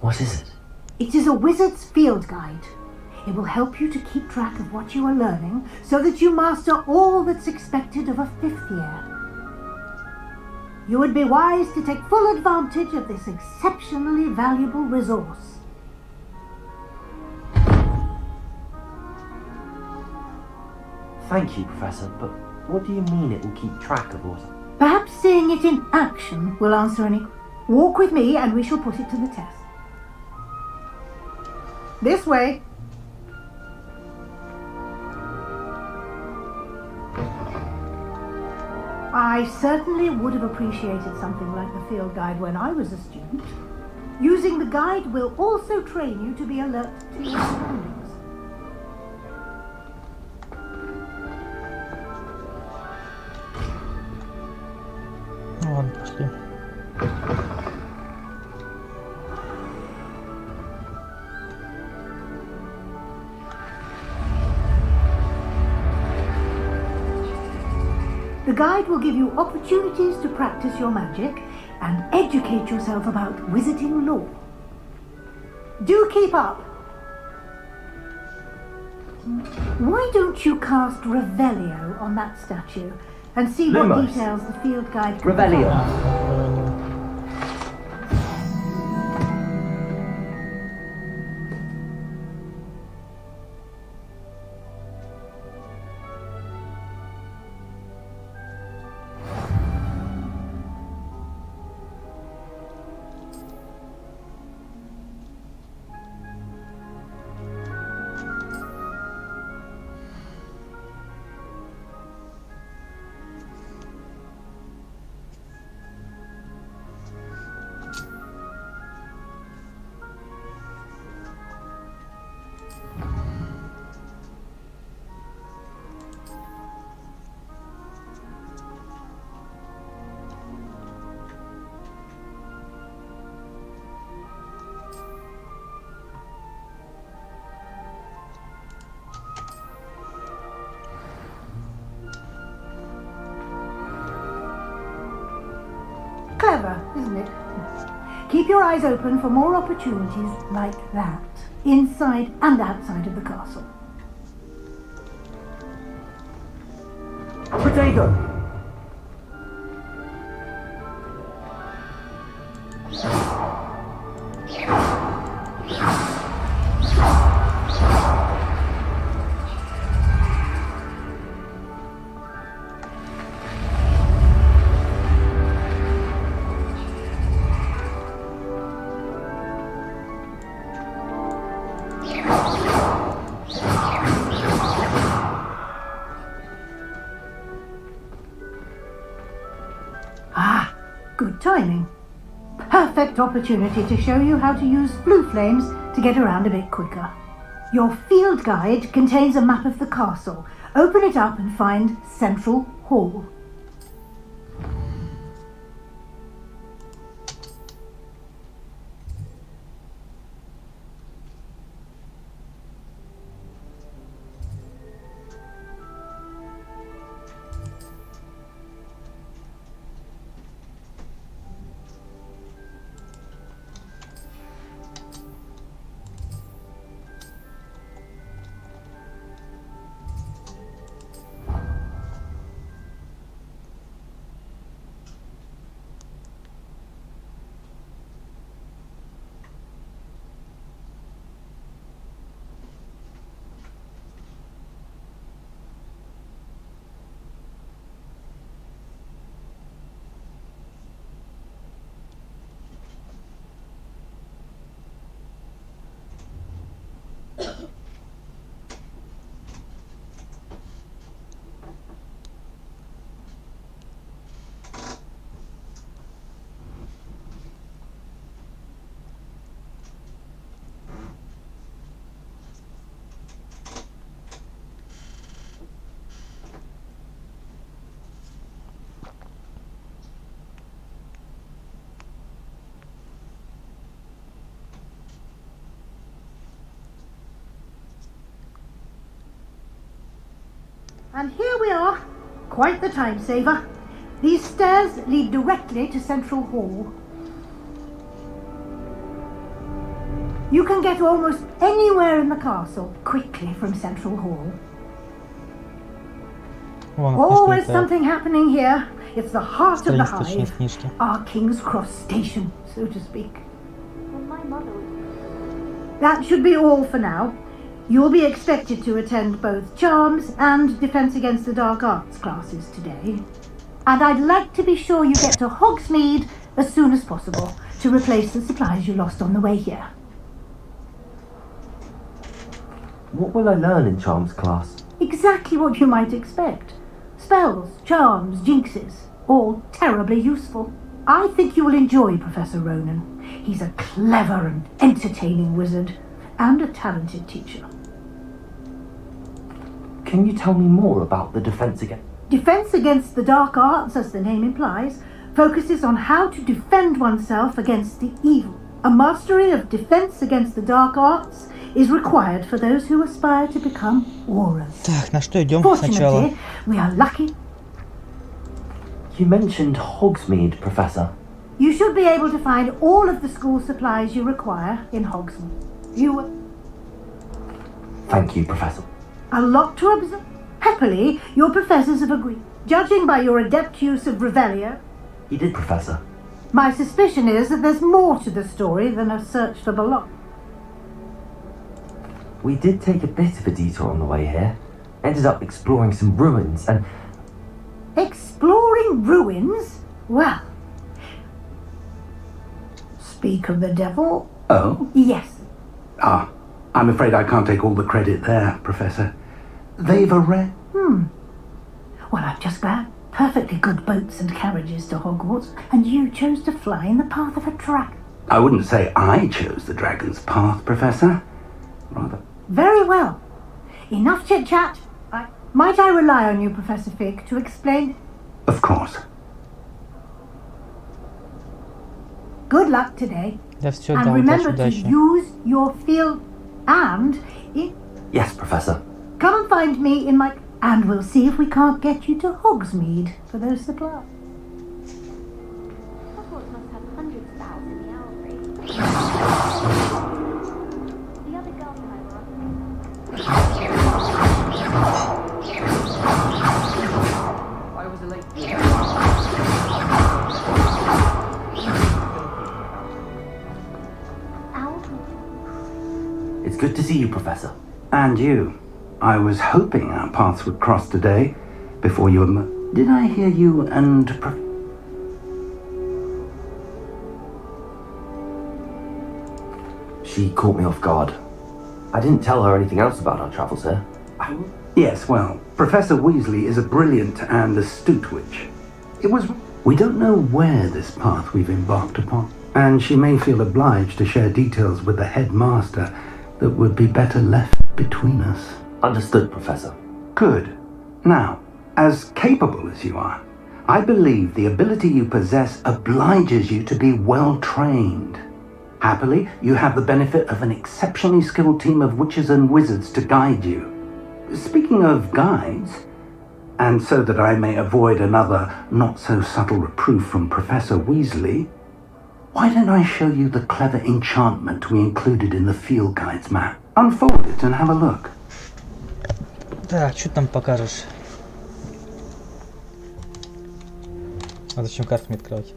Speaker 8: What is it?
Speaker 7: It is a wizard's field guide. It will help you to keep track of what you are learning so that you master all that's expected of a 5th year. You would be wise to take full advantage of this exceptionally valuable resource.
Speaker 8: Thank you, Professor, but what do you mean it will keep track of what?
Speaker 7: Perhaps seeing it in action will answer any... Walk with me and we shall put it to the test. This way. I certainly would have appreciated something like the field guide when I was a student. Using the guide will also train you to be alert to your surroundings.
Speaker 2: Ну ладно, пошли.
Speaker 7: The guide will give you opportunities to practice your magic and educate yourself about wizarding lore. Do keep up. Why don't you cast Revelio on that statue and see what
Speaker 8: Lumos.
Speaker 7: details the field guide can
Speaker 8: Revelio.
Speaker 7: provide? clever, isn't it? Keep your eyes open for more opportunities like that, inside and outside of the castle.
Speaker 3: Potato!
Speaker 7: Good timing. Perfect opportunity to show you how to use blue flames to get around a bit quicker. Your field guide contains a map of the castle. Open it up and find Central Hall. And here we are. Quite the time saver. These stairs lead directly to Central Hall. You can get almost anywhere in the castle quickly from Central Hall. Always something happening here. It's the heart of the hive. Our King's Cross station, so to speak. That should be all for now. You'll be expected to attend both Charms and Defense Against the Dark Arts classes today. And I'd like to be sure you get to Hogsmeade as soon as possible to replace the supplies you lost on the way here.
Speaker 8: What will I learn in Charms class?
Speaker 7: Exactly what you might expect. Spells, charms, jinxes, all terribly useful. I think you will enjoy Professor Ronan. He's a clever and entertaining wizard and a talented teacher.
Speaker 8: Can you tell me more about the Defense Against...
Speaker 7: Defense Against the Dark Arts, as the name implies, focuses on how to defend oneself against the evil. A mastery of Defense Against the Dark Arts is required for those who aspire to become auras.
Speaker 2: Так, на что идем сначала?
Speaker 7: Fortunately, we are lucky.
Speaker 8: You mentioned Hogsmeade, Professor.
Speaker 7: You should be able to find all of the school supplies you require in Hogsmeade.
Speaker 8: Thank you, Professor.
Speaker 7: A lot to observe. Happily, your professors have agreed. Judging by your adept use of Revelio...
Speaker 8: You did, Professor.
Speaker 7: My suspicion is that there's more to the story than a search for belonging.
Speaker 8: We did take a bit of a detour on the way here. Ended up exploring some ruins and...
Speaker 7: Exploring ruins? Well... Speak of the devil?
Speaker 3: Oh?
Speaker 7: Yes.
Speaker 3: Ah, I'm afraid I can't take all the credit there, Professor. They've
Speaker 7: Well, I'm just glad. Perfectly good boats and carriages to Hogwarts, and you chose to fly in the path of a dragon.
Speaker 3: I wouldn't say I chose the dragon's path, Professor. Rather...
Speaker 7: Very well. Enough chit-chat. Might I rely on you, Professor Fig, to explain...
Speaker 3: Of course.
Speaker 7: Good luck today.
Speaker 2: Да все,
Speaker 7: and
Speaker 2: да,
Speaker 7: remember to
Speaker 2: удачи.
Speaker 7: use your field and...
Speaker 8: Yes, Professor.
Speaker 7: Come and find me in my... And we'll see if we can't get you to Hogsmeade for those supplies.
Speaker 8: Good to see you, Professor.
Speaker 3: And you. I was hoping our paths would cross today, before you... Did I hear you and...
Speaker 8: She caught me off guard. I didn't tell her anything else about our travels here.
Speaker 3: Yes, well, Professor Weasley is a brilliant and astute witch. It was... We don't know where this path we've embarked upon, and she may feel obliged to share details with the headmaster that would be better left between us.
Speaker 8: Understood, Professor.
Speaker 3: Good. Now, as capable as you are, I believe the ability you possess obliges you to be well trained. Happily, you have the benefit of an exceptionally skilled team of witches and wizards to guide you. Speaking of guides, and so that I may avoid another not-so-subtle reproof from Professor Weasley, why don't I show you the clever enchantment we included in the field guide's map? Unfold it and have a look.
Speaker 2: Так, что там покажешь? А зачем картами открывать?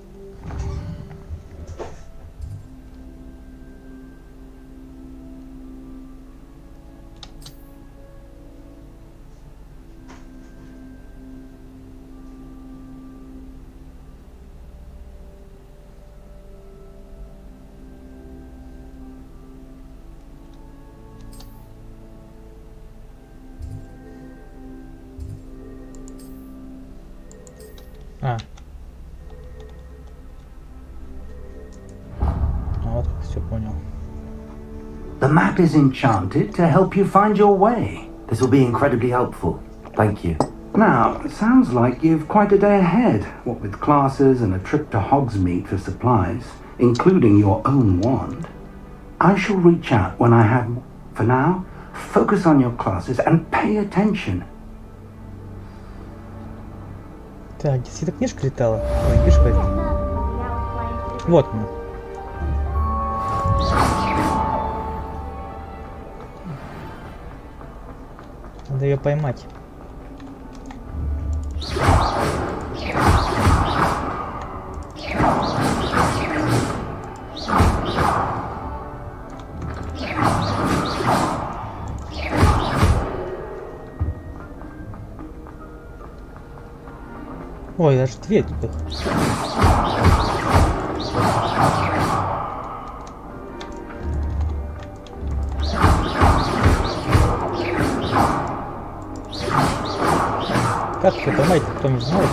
Speaker 2: Вот, все понял.
Speaker 3: The map is enchanted to help you find your way.
Speaker 8: This will be incredibly helpful. Thank you.
Speaker 3: Now, it sounds like you've quite a day ahead, what with classes and a trip to Hogsmeade for supplies, including your own wand. I shall reach out when I have... For now, focus on your classes and pay attention.
Speaker 2: Так, где-то книжка летала. Ой, книжка это. Вот она. Надо ее поймать. Ой, даже дверь тут. Как это поймать, кто не знает?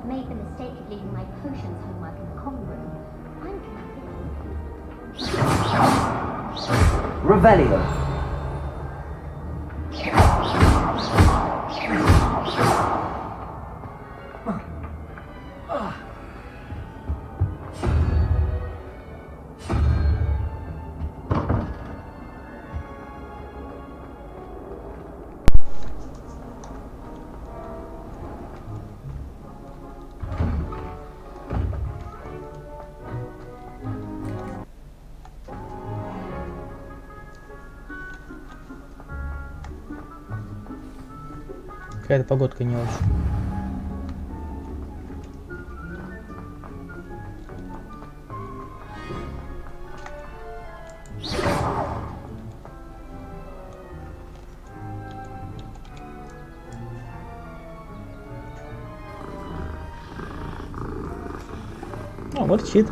Speaker 12: Made the mistake of leaving my potions homework in the common room. I'm
Speaker 10: Revelio.
Speaker 2: Какая-то погодка не очень. О, вот щит.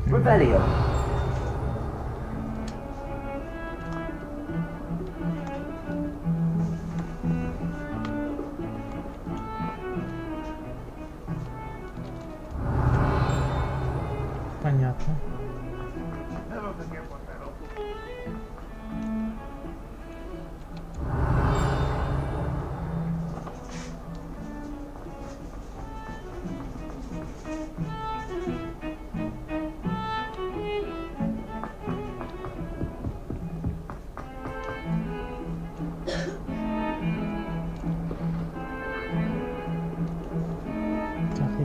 Speaker 10: Revelio.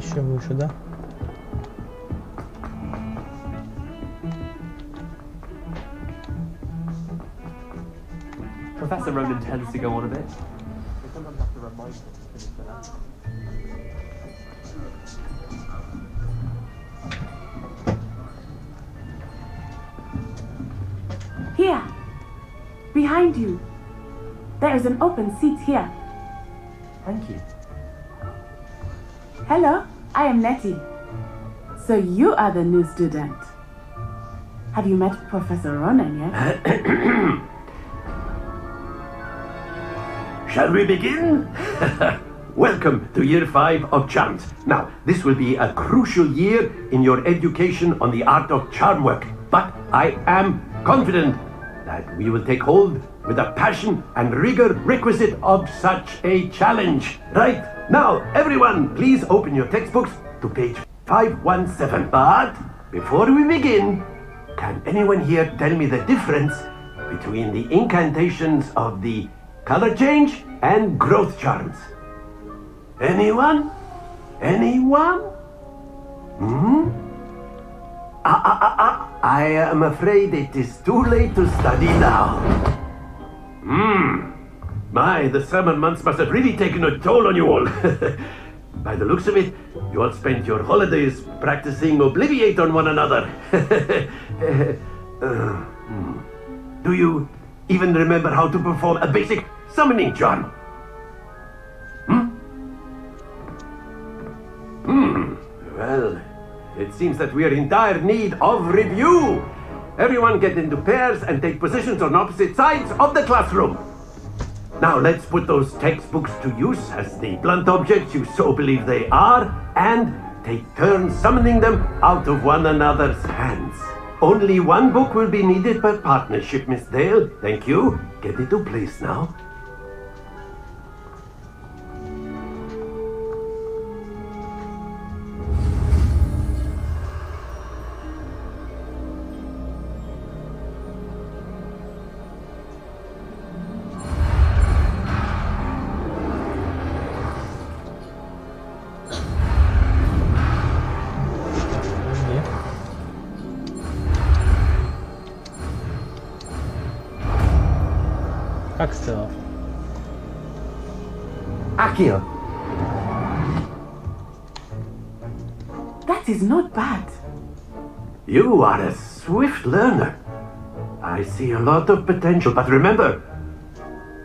Speaker 2: Еще выше, да?
Speaker 10: Professor Ronan tends to go on a bit. We sometimes have to remind him to finish the lesson.
Speaker 13: Here, behind you. There is an open seat here.
Speaker 8: Thank you.
Speaker 13: Hello, I am Nettie. So you are the new student. Have you met Professor Ronan yet?
Speaker 6: Shall we begin? Welcome to year 5 of charms. Now, this will be a crucial year in your education on the art of charm work. But I am confident that we will take hold with the passion and rigor requisite of such a challenge. Right, now everyone, please open your textbooks to page 517. But before we begin, can anyone here tell me the difference between the incantations of the color change and growth charms? Anyone? Anyone? I am afraid it is too late to study now. My, the summer months must have really taken a toll on you all. By the looks of it, you all spent your holidays practicing Obliviate on one another. Do you even remember how to perform a basic summoning charm? Well, it seems that we are in dire need of review. Everyone get into pairs and take positions on opposite sides of the classroom. Now let's put those textbooks to use as the blunt objects you so believe they are, and take turns summoning them out of one another's hands. Only one book will be needed per partnership, Miss Dale. Thank you. Get into place now.
Speaker 2: Как сказал?
Speaker 11: Akio!
Speaker 13: That is not bad.
Speaker 6: You are a swift learner. I see a lot of potential, but remember,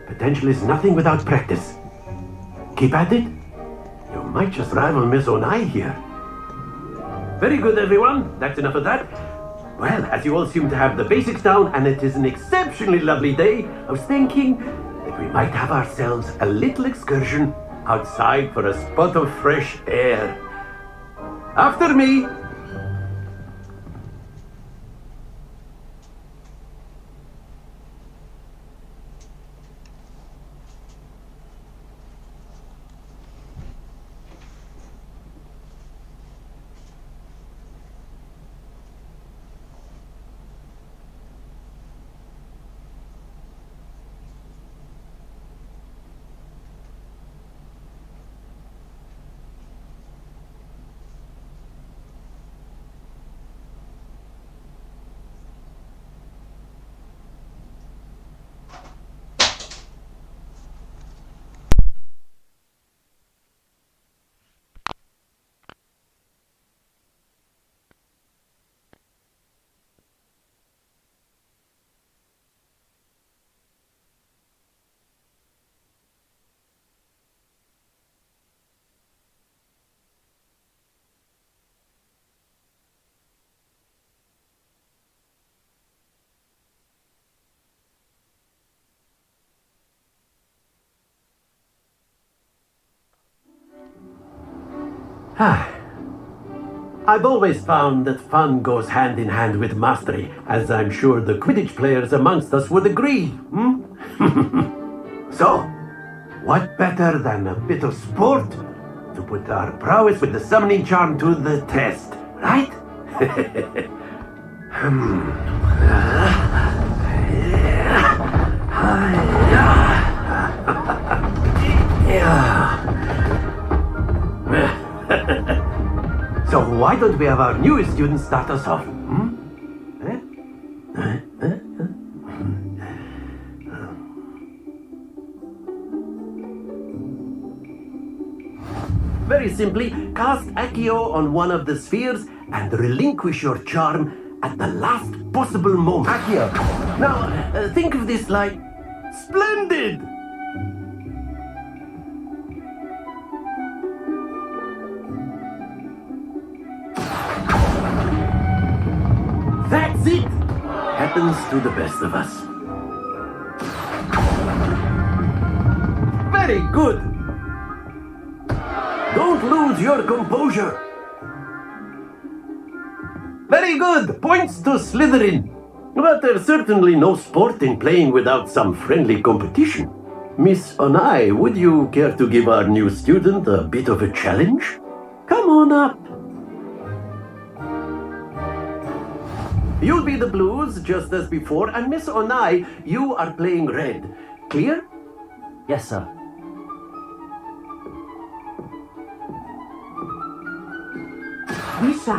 Speaker 6: potential is nothing without practice. Keep at it. You might just rival Miss Onai here. Very good, everyone. That's enough of that. Well, as you all seem to have the basics down, and it is an exceptionally lovely day, I was thinking that we might have ourselves a little excursion outside for a spot of fresh air. After me! I've always found that fun goes hand in hand with mastery, as I'm sure the Quidditch players amongst us would agree. So, what better than a bit of sport to put our prowess with the summoning charm to the test, right? why don't we have our newest student start us off? Very simply, cast Accio on one of the spheres and relinquish your charm at the last possible moment. Accio. Now, think of this like splendid! That's it! Happens to the best of us. Very good! Don't lose your composure. Very good! Points to Slytherin. But there's certainly no sport in playing without some friendly competition. Miss Onai, would you care to give our new student a bit of a challenge? Come on up. You'll be the blues, just as before, and Miss Onai, you are playing red. Clear?
Speaker 8: Yes, sir.
Speaker 13: Misha.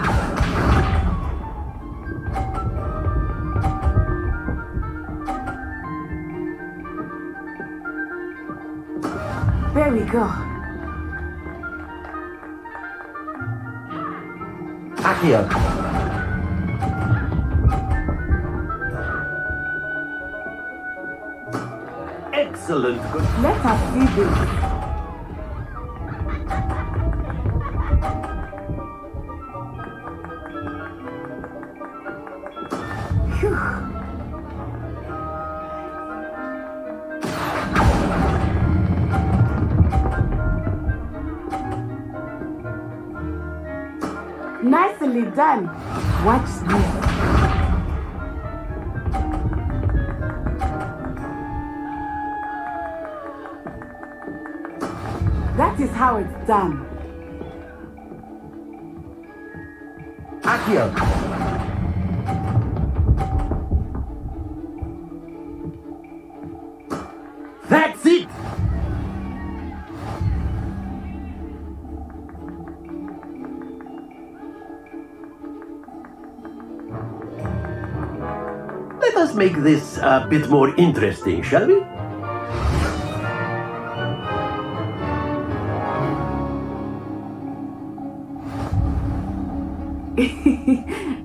Speaker 13: There we go.
Speaker 8: Accio.
Speaker 6: Excellent. Good.
Speaker 13: Let us see this. Phew. Nicely done. Watch this. That is how it's done.
Speaker 8: Accio.
Speaker 6: That's it! Let us make this a bit more interesting, shall we?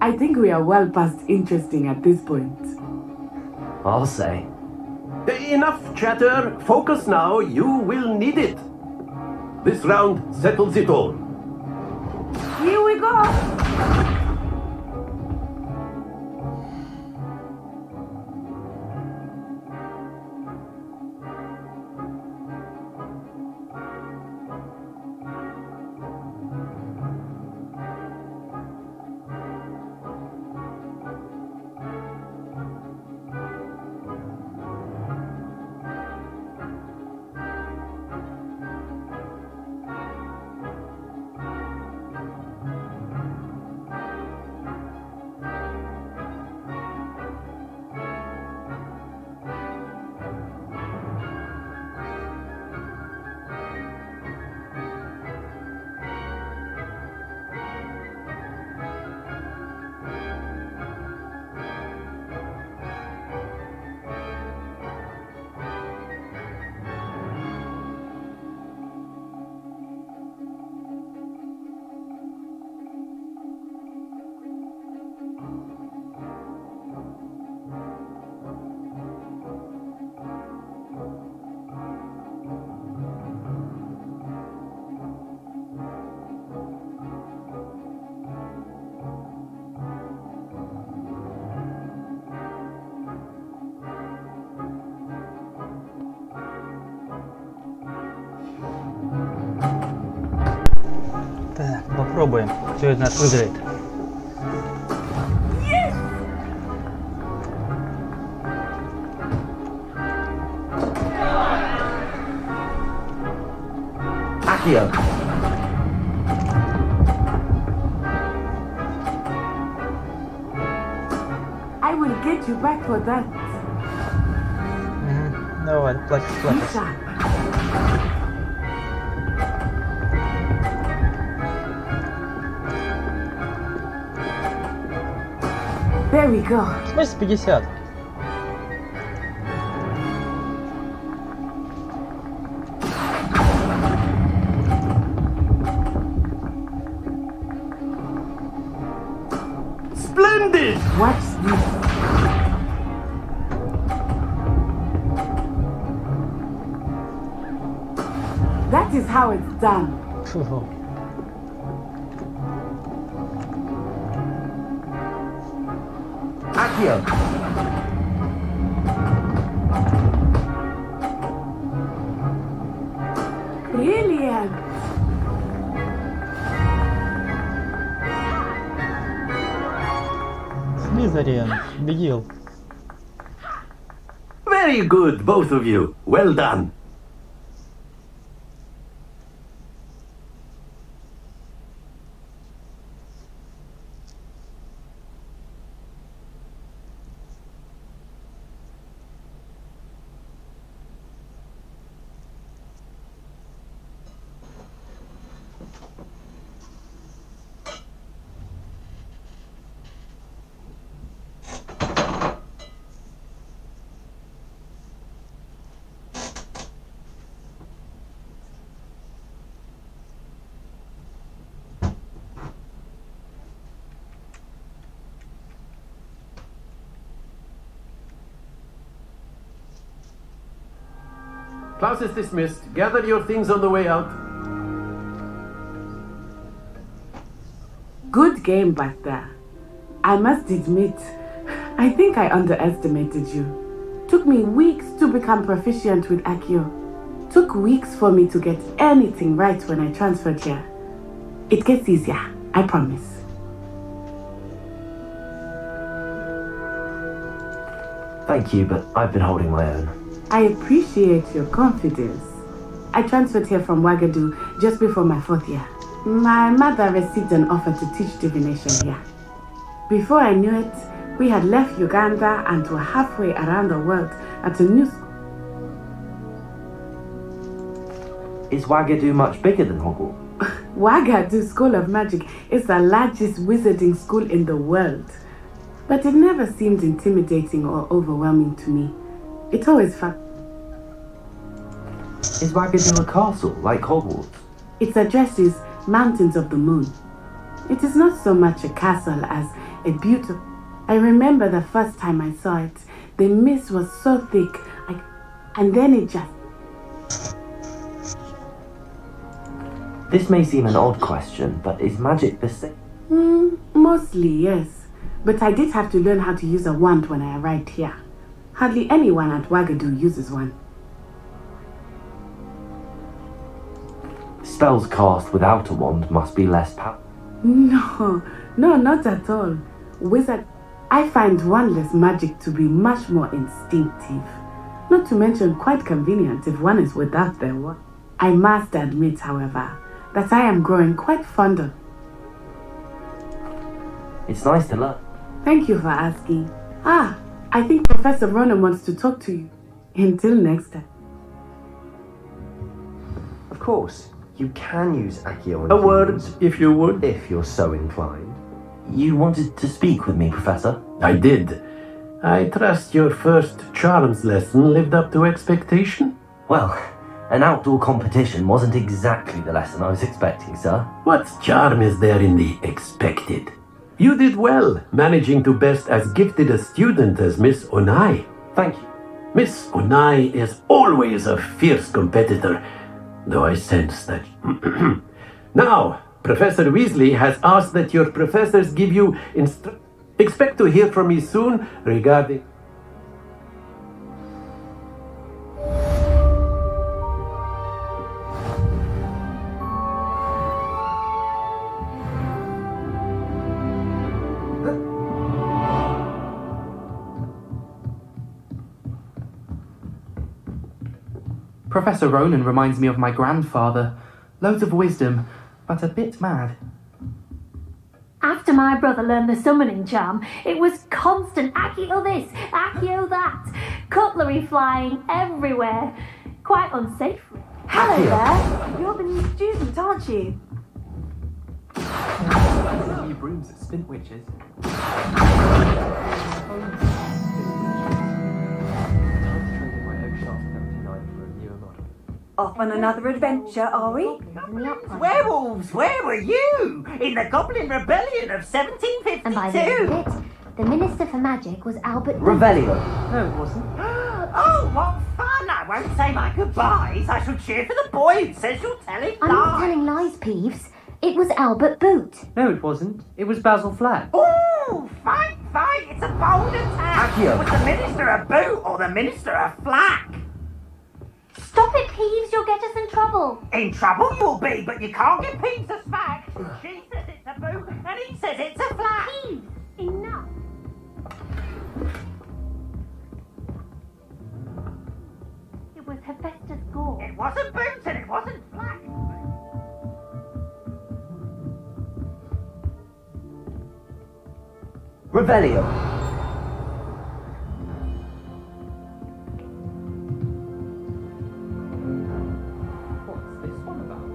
Speaker 13: I think we are well past interesting at this point.
Speaker 8: I'll say.
Speaker 6: Enough chatter. Focus now. You will need it. This round settles it all.
Speaker 13: Here we go.
Speaker 2: Так, попробуем, что из нас выиграет.
Speaker 8: Accio.
Speaker 13: I will get you back for that.
Speaker 2: Давай, платишь.
Speaker 13: Misha. There we go.
Speaker 2: В смысле 50?
Speaker 6: Splendid!
Speaker 13: Watch this. That is how it's done.
Speaker 2: Фу.
Speaker 8: Accio.
Speaker 13: Brilliant.
Speaker 2: Слизерин. Бегил.
Speaker 6: Very good, both of you. Well done. Class is dismissed. Gather your things on the way out.
Speaker 13: Good game back there. I must admit, I think I underestimated you. Took me weeks to become proficient with Accio. Took weeks for me to get anything right when I transferred here. It gets easier, I promise.
Speaker 8: Thank you, but I've been holding my own.
Speaker 13: I appreciate your confidence. I transferred here from Ouagadougou just before my 4th year. My mother received an offer to teach divination here. Before I knew it, we had left Uganda and were halfway around the world at a new school.
Speaker 8: Is Ouagadougou much bigger than Hogwarts?
Speaker 13: Ouagadougou School of Magic is the largest wizarding school in the world. But it never seemed intimidating or overwhelming to me. It always felt...
Speaker 8: Is Ouagadougou a castle, like Hogwarts?
Speaker 13: Its address is Mountains of the Moon. It is not so much a castle as a beautiful... I remember the first time I saw it. The mist was so thick, and then it just...
Speaker 8: This may seem an odd question, but is magic the same?
Speaker 13: Mostly, yes. But I did have to learn how to use a wand when I arrived here. Hardly anyone at Ouagadougou uses one.
Speaker 8: Spells cast without a wand must be less powerful.
Speaker 13: No, not at all. I find wandless magic to be much more instinctive. Not to mention quite convenient if one is without their wand. I must admit, however, that I am growing quite fond of.
Speaker 8: It's nice to learn.
Speaker 13: Thank you for asking. I think Professor Ronan wants to talk to you. Until next time.
Speaker 11: Of course, you can use Accio.
Speaker 6: A word, if you would.
Speaker 11: If you're so inclined.
Speaker 8: You wanted to speak with me, Professor?
Speaker 6: I did. I trust your first charms lesson lived up to expectation?
Speaker 8: Well, an outdoor competition wasn't exactly the lesson I was expecting, sir.
Speaker 6: What charm is there in the expected? You did well, managing to best as gifted a student as Miss Onai.
Speaker 8: Thank you.
Speaker 6: Miss Onai is always a fierce competitor, though I sense that... Now, Professor Weasley has asked that your professors give you Expect to hear from me soon regarding...
Speaker 14: Professor Ronan reminds me of my grandfather. Loads of wisdom, but a bit mad.
Speaker 12: After my brother learned the summoning charm, it was constant Accio this, Accio that, cutlery flying everywhere. Quite unsafe.
Speaker 15: Hello there. You're the new student, aren't you?
Speaker 14: Fancy new brooms at Spintwitches.
Speaker 15: Off on another adventure, are we?
Speaker 1: Werewolves, where were you? In the Goblin Rebellion of 1752.
Speaker 9: And by the end of it, the Minister for Magic was Albert...
Speaker 10: Revelio. No, it wasn't.
Speaker 1: Oh, what fun! I won't say my goodbyes. I shall cheer for the boy who says you're telling
Speaker 9: I'm not telling lies, Peeves. It was Albert Boot.
Speaker 10: No, it wasn't. It was Basil Flack.
Speaker 1: Oh, fight! It's a bold attack!
Speaker 10: Accio.
Speaker 1: Was the Minister a boot or the Minister a flack?
Speaker 9: Stop it, Peeves. You'll get us in trouble.
Speaker 1: In trouble you'll be, but you can't get Peeves to smack. She says it's a boot, and he says it's a flack.
Speaker 9: Peeves, enough. It was Hephaestus Gore.
Speaker 1: It wasn't boot and it wasn't flack.
Speaker 10: Revelio. What's this one about?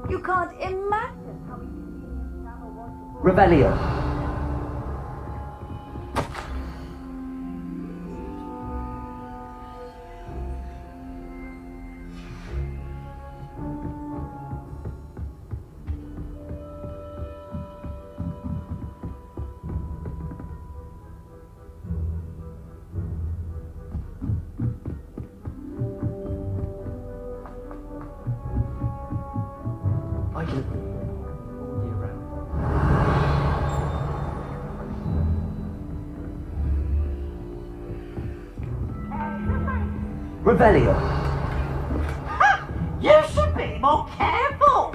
Speaker 15: You can't imagine how easy the travel was.
Speaker 10: Revelio. I live all year round. Revelio.
Speaker 1: Ha! You should be more careful.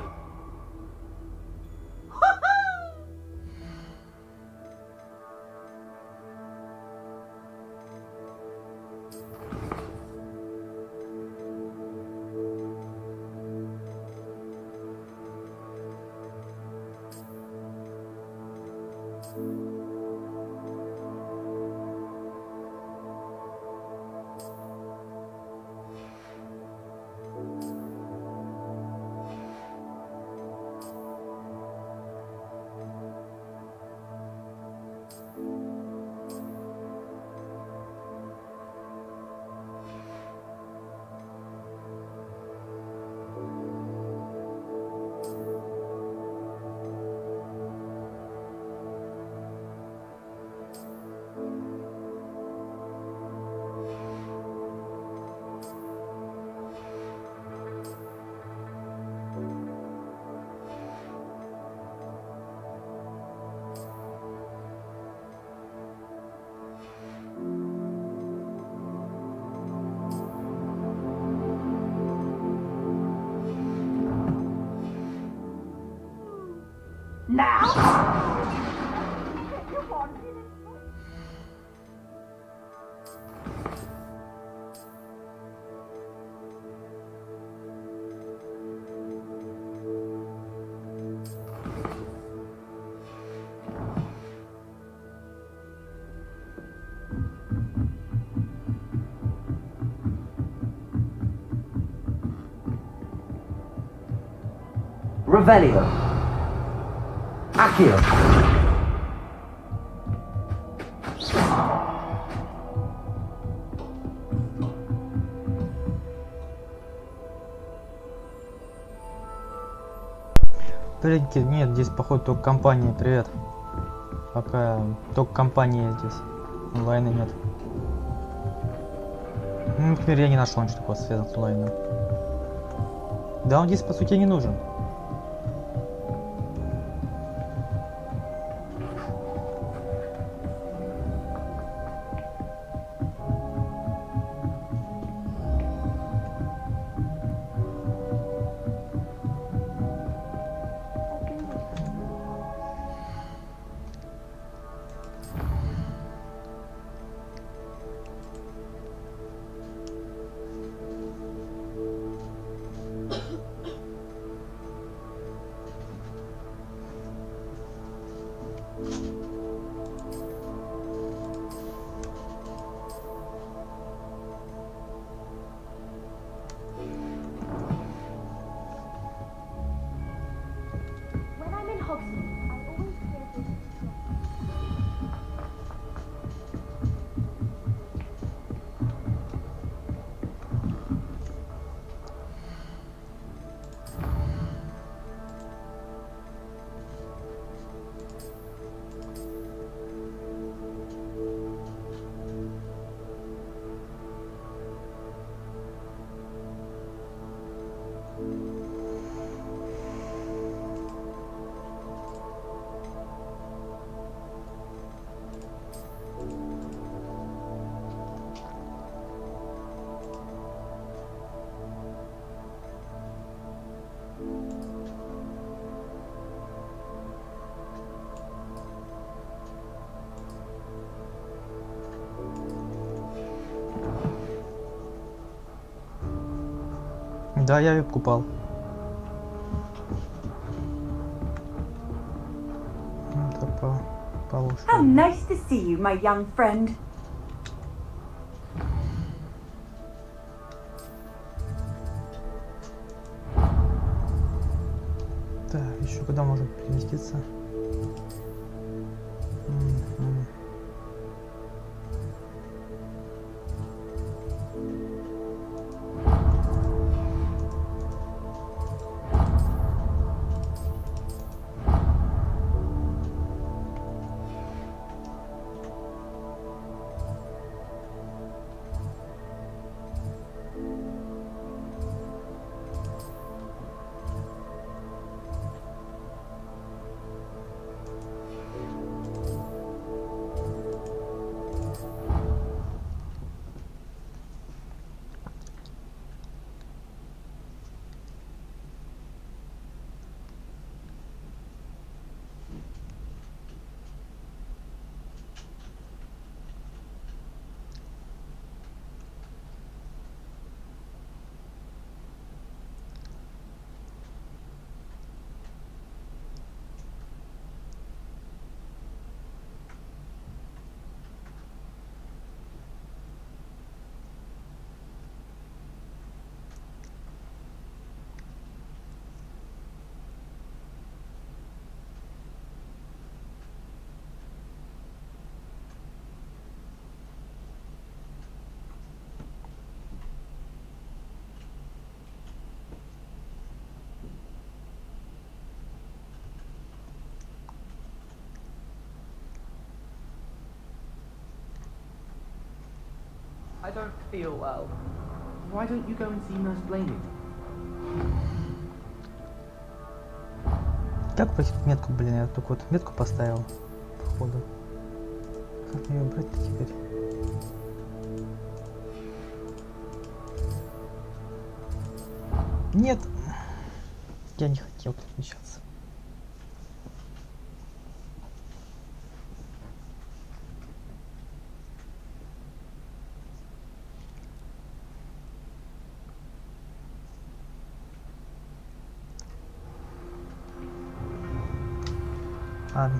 Speaker 10: Revelio. Accio.
Speaker 2: Блядь, нет, здесь походу только компания, привет. Пока только компания здесь. Онлайна нет. Ну, например, я не нашел ничего такого связанного с онлайном. Да, он здесь по сути не нужен. Да, я ее покупал. Это получше.
Speaker 15: How nice to see you, my young friend.
Speaker 2: Так, еще куда можно переместиться?
Speaker 14: I don't feel well. Why don't you go and see Nurse Blaney?
Speaker 2: Как просить метку, блин, я только вот метку поставил, походу. Как мне ее брать-то теперь? Нет! Я не хотел перемещаться. Ладно.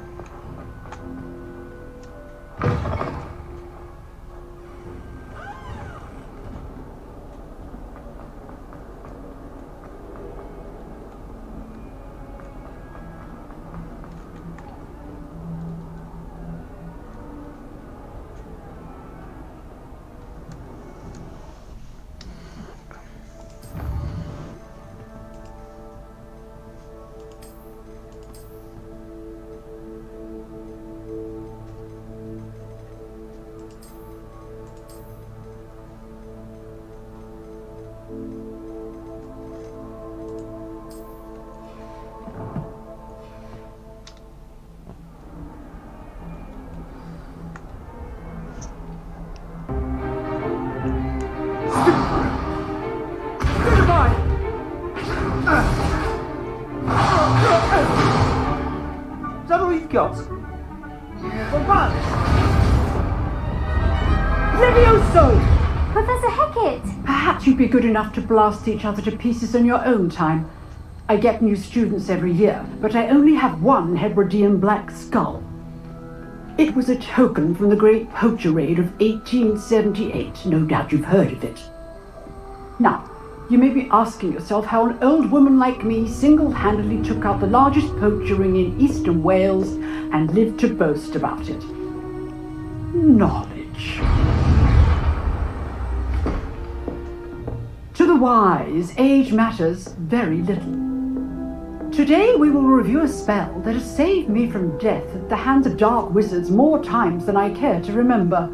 Speaker 3: Is that all you've got? Well, run! Levioso!
Speaker 12: Professor Hecat!
Speaker 16: Perhaps you'd be good enough to blast each other to pieces in your own time. I get new students every year, but I only have one Hebridean black skull. It was a token from the Great Poacher Raid of 1878. No doubt you've heard of it. Now, you may be asking yourself how an old woman like me single-handedly took out the largest poacher ring in eastern Wales and lived to boast about it. Knowledge. To the wise, age matters very little. Today we will review a spell that has saved me from death at the hands of dark wizards more times than I care to remember.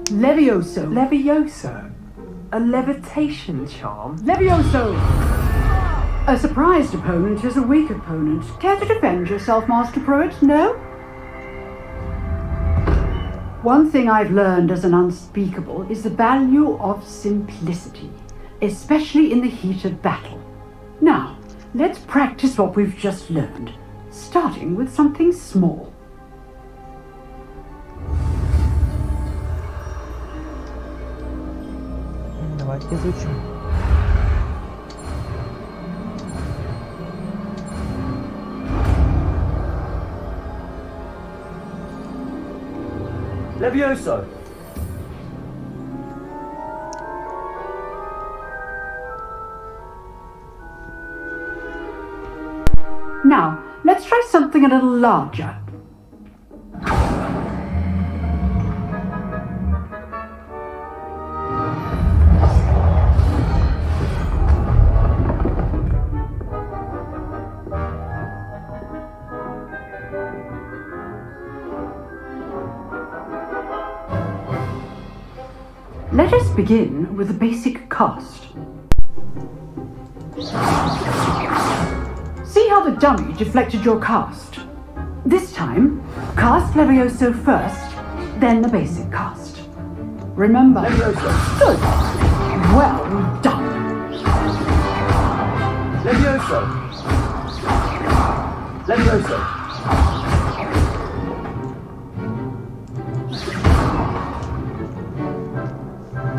Speaker 16: Levioso.
Speaker 10: Levioso? A levitation charm?
Speaker 16: Levioso! A surprised opponent is a weak opponent. Care to defend yourself, Master Pruitt? No? One thing I've learned as an unspeakable is the value of simplicity, especially in the heat of battle. Now, let's practice what we've just learned, starting with something small.
Speaker 2: Давайте изучим.
Speaker 10: Levioso!
Speaker 16: Now, let's try something a little larger. Let us begin with the basic cast. See how the dummy deflected your cast? This time, cast Levioso first, then the basic cast. Remember, Levioso. Good. Well done.
Speaker 10: Levioso! Levioso!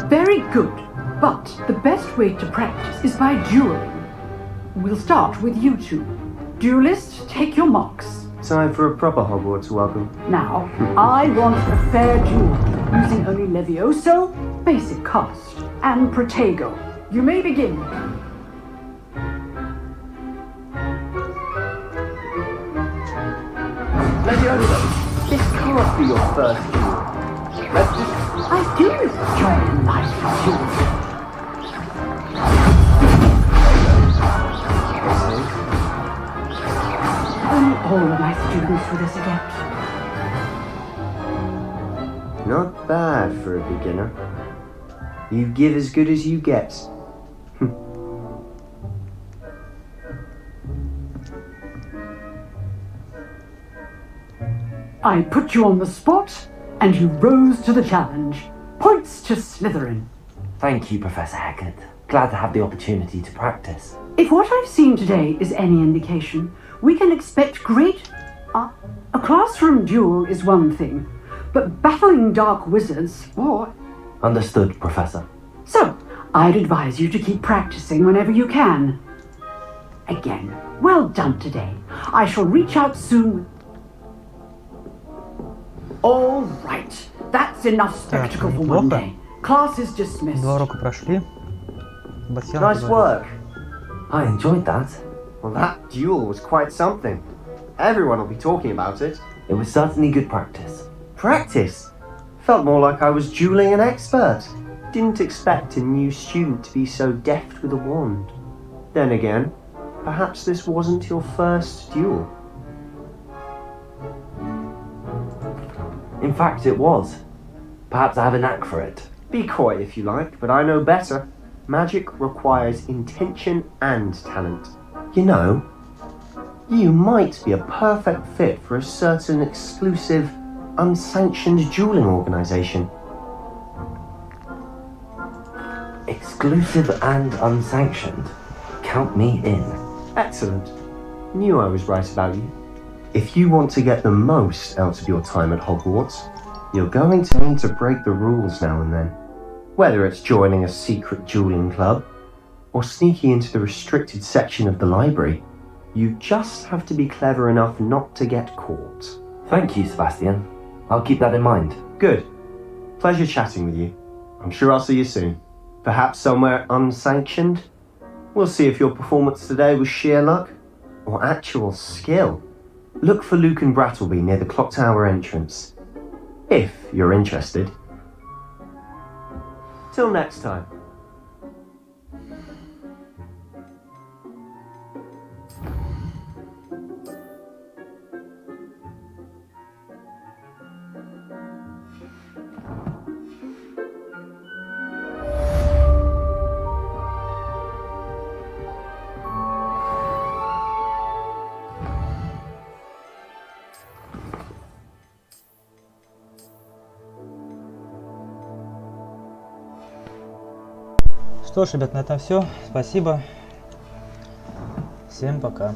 Speaker 16: Very good, but the best way to practice is by dueling. We'll start with you two. Duelists, take your marks.
Speaker 11: Time for a proper Hogwarts welcome.
Speaker 16: Now, I want a fair duel, using only Levioso, basic cast, and Protego. You may begin.
Speaker 10: Levioso! This can't be your first duel. Let's just...
Speaker 16: I do enjoy life duels. All of my students for this again.
Speaker 11: Not bad for a beginner. You give as good as you get.
Speaker 16: I put you on the spot, and you rose to the challenge. Points to Slytherin.
Speaker 8: Thank you, Professor Haggard. Glad to have the opportunity to practice.
Speaker 16: If what I've seen today is any indication, we can expect great... a classroom duel is one thing, but battling dark wizards, or...
Speaker 8: Understood, Professor.
Speaker 16: So, I'd advise you to keep practicing whenever you can. Again, well done today. I shall reach out soon. All right, that's enough spectacle for one day. Class is dismissed.
Speaker 2: Два урока прошли.
Speaker 11: Nice work.
Speaker 8: I enjoyed that.
Speaker 11: Well, that duel was quite something. Everyone will be talking about it.
Speaker 8: It was certainly good practice.
Speaker 11: Practice? Felt more like I was dueling an expert. Didn't expect a new student to be so deft with a wand. Then again, perhaps this wasn't your first duel.
Speaker 8: In fact, it was. Perhaps I have a knack for it.
Speaker 11: Be coy if you like, but I know better. Magic requires intention and talent. You know, you might be a perfect fit for a certain exclusive, unsanctioned dueling organization.
Speaker 8: Exclusive and unsanctioned? Count me in.
Speaker 11: Excellent. Knew I was right about you. If you want to get the most out of your time at Hogwarts, you're going to need to break the rules now and then. Whether it's joining a secret dueling club, or sneaking into the restricted section of the library, you just have to be clever enough not to get caught.
Speaker 8: Thank you, Sebastian. I'll keep that in mind.
Speaker 11: Good. Pleasure chatting with you. I'm sure I'll see you soon. Perhaps somewhere unsanctioned? We'll see if your performance today was sheer luck, or actual skill. Look for Luke and Brattleby near the clock tower entrance. If you're interested. Till next time.
Speaker 2: Что ж, ребят, на этом все. Спасибо. Всем пока.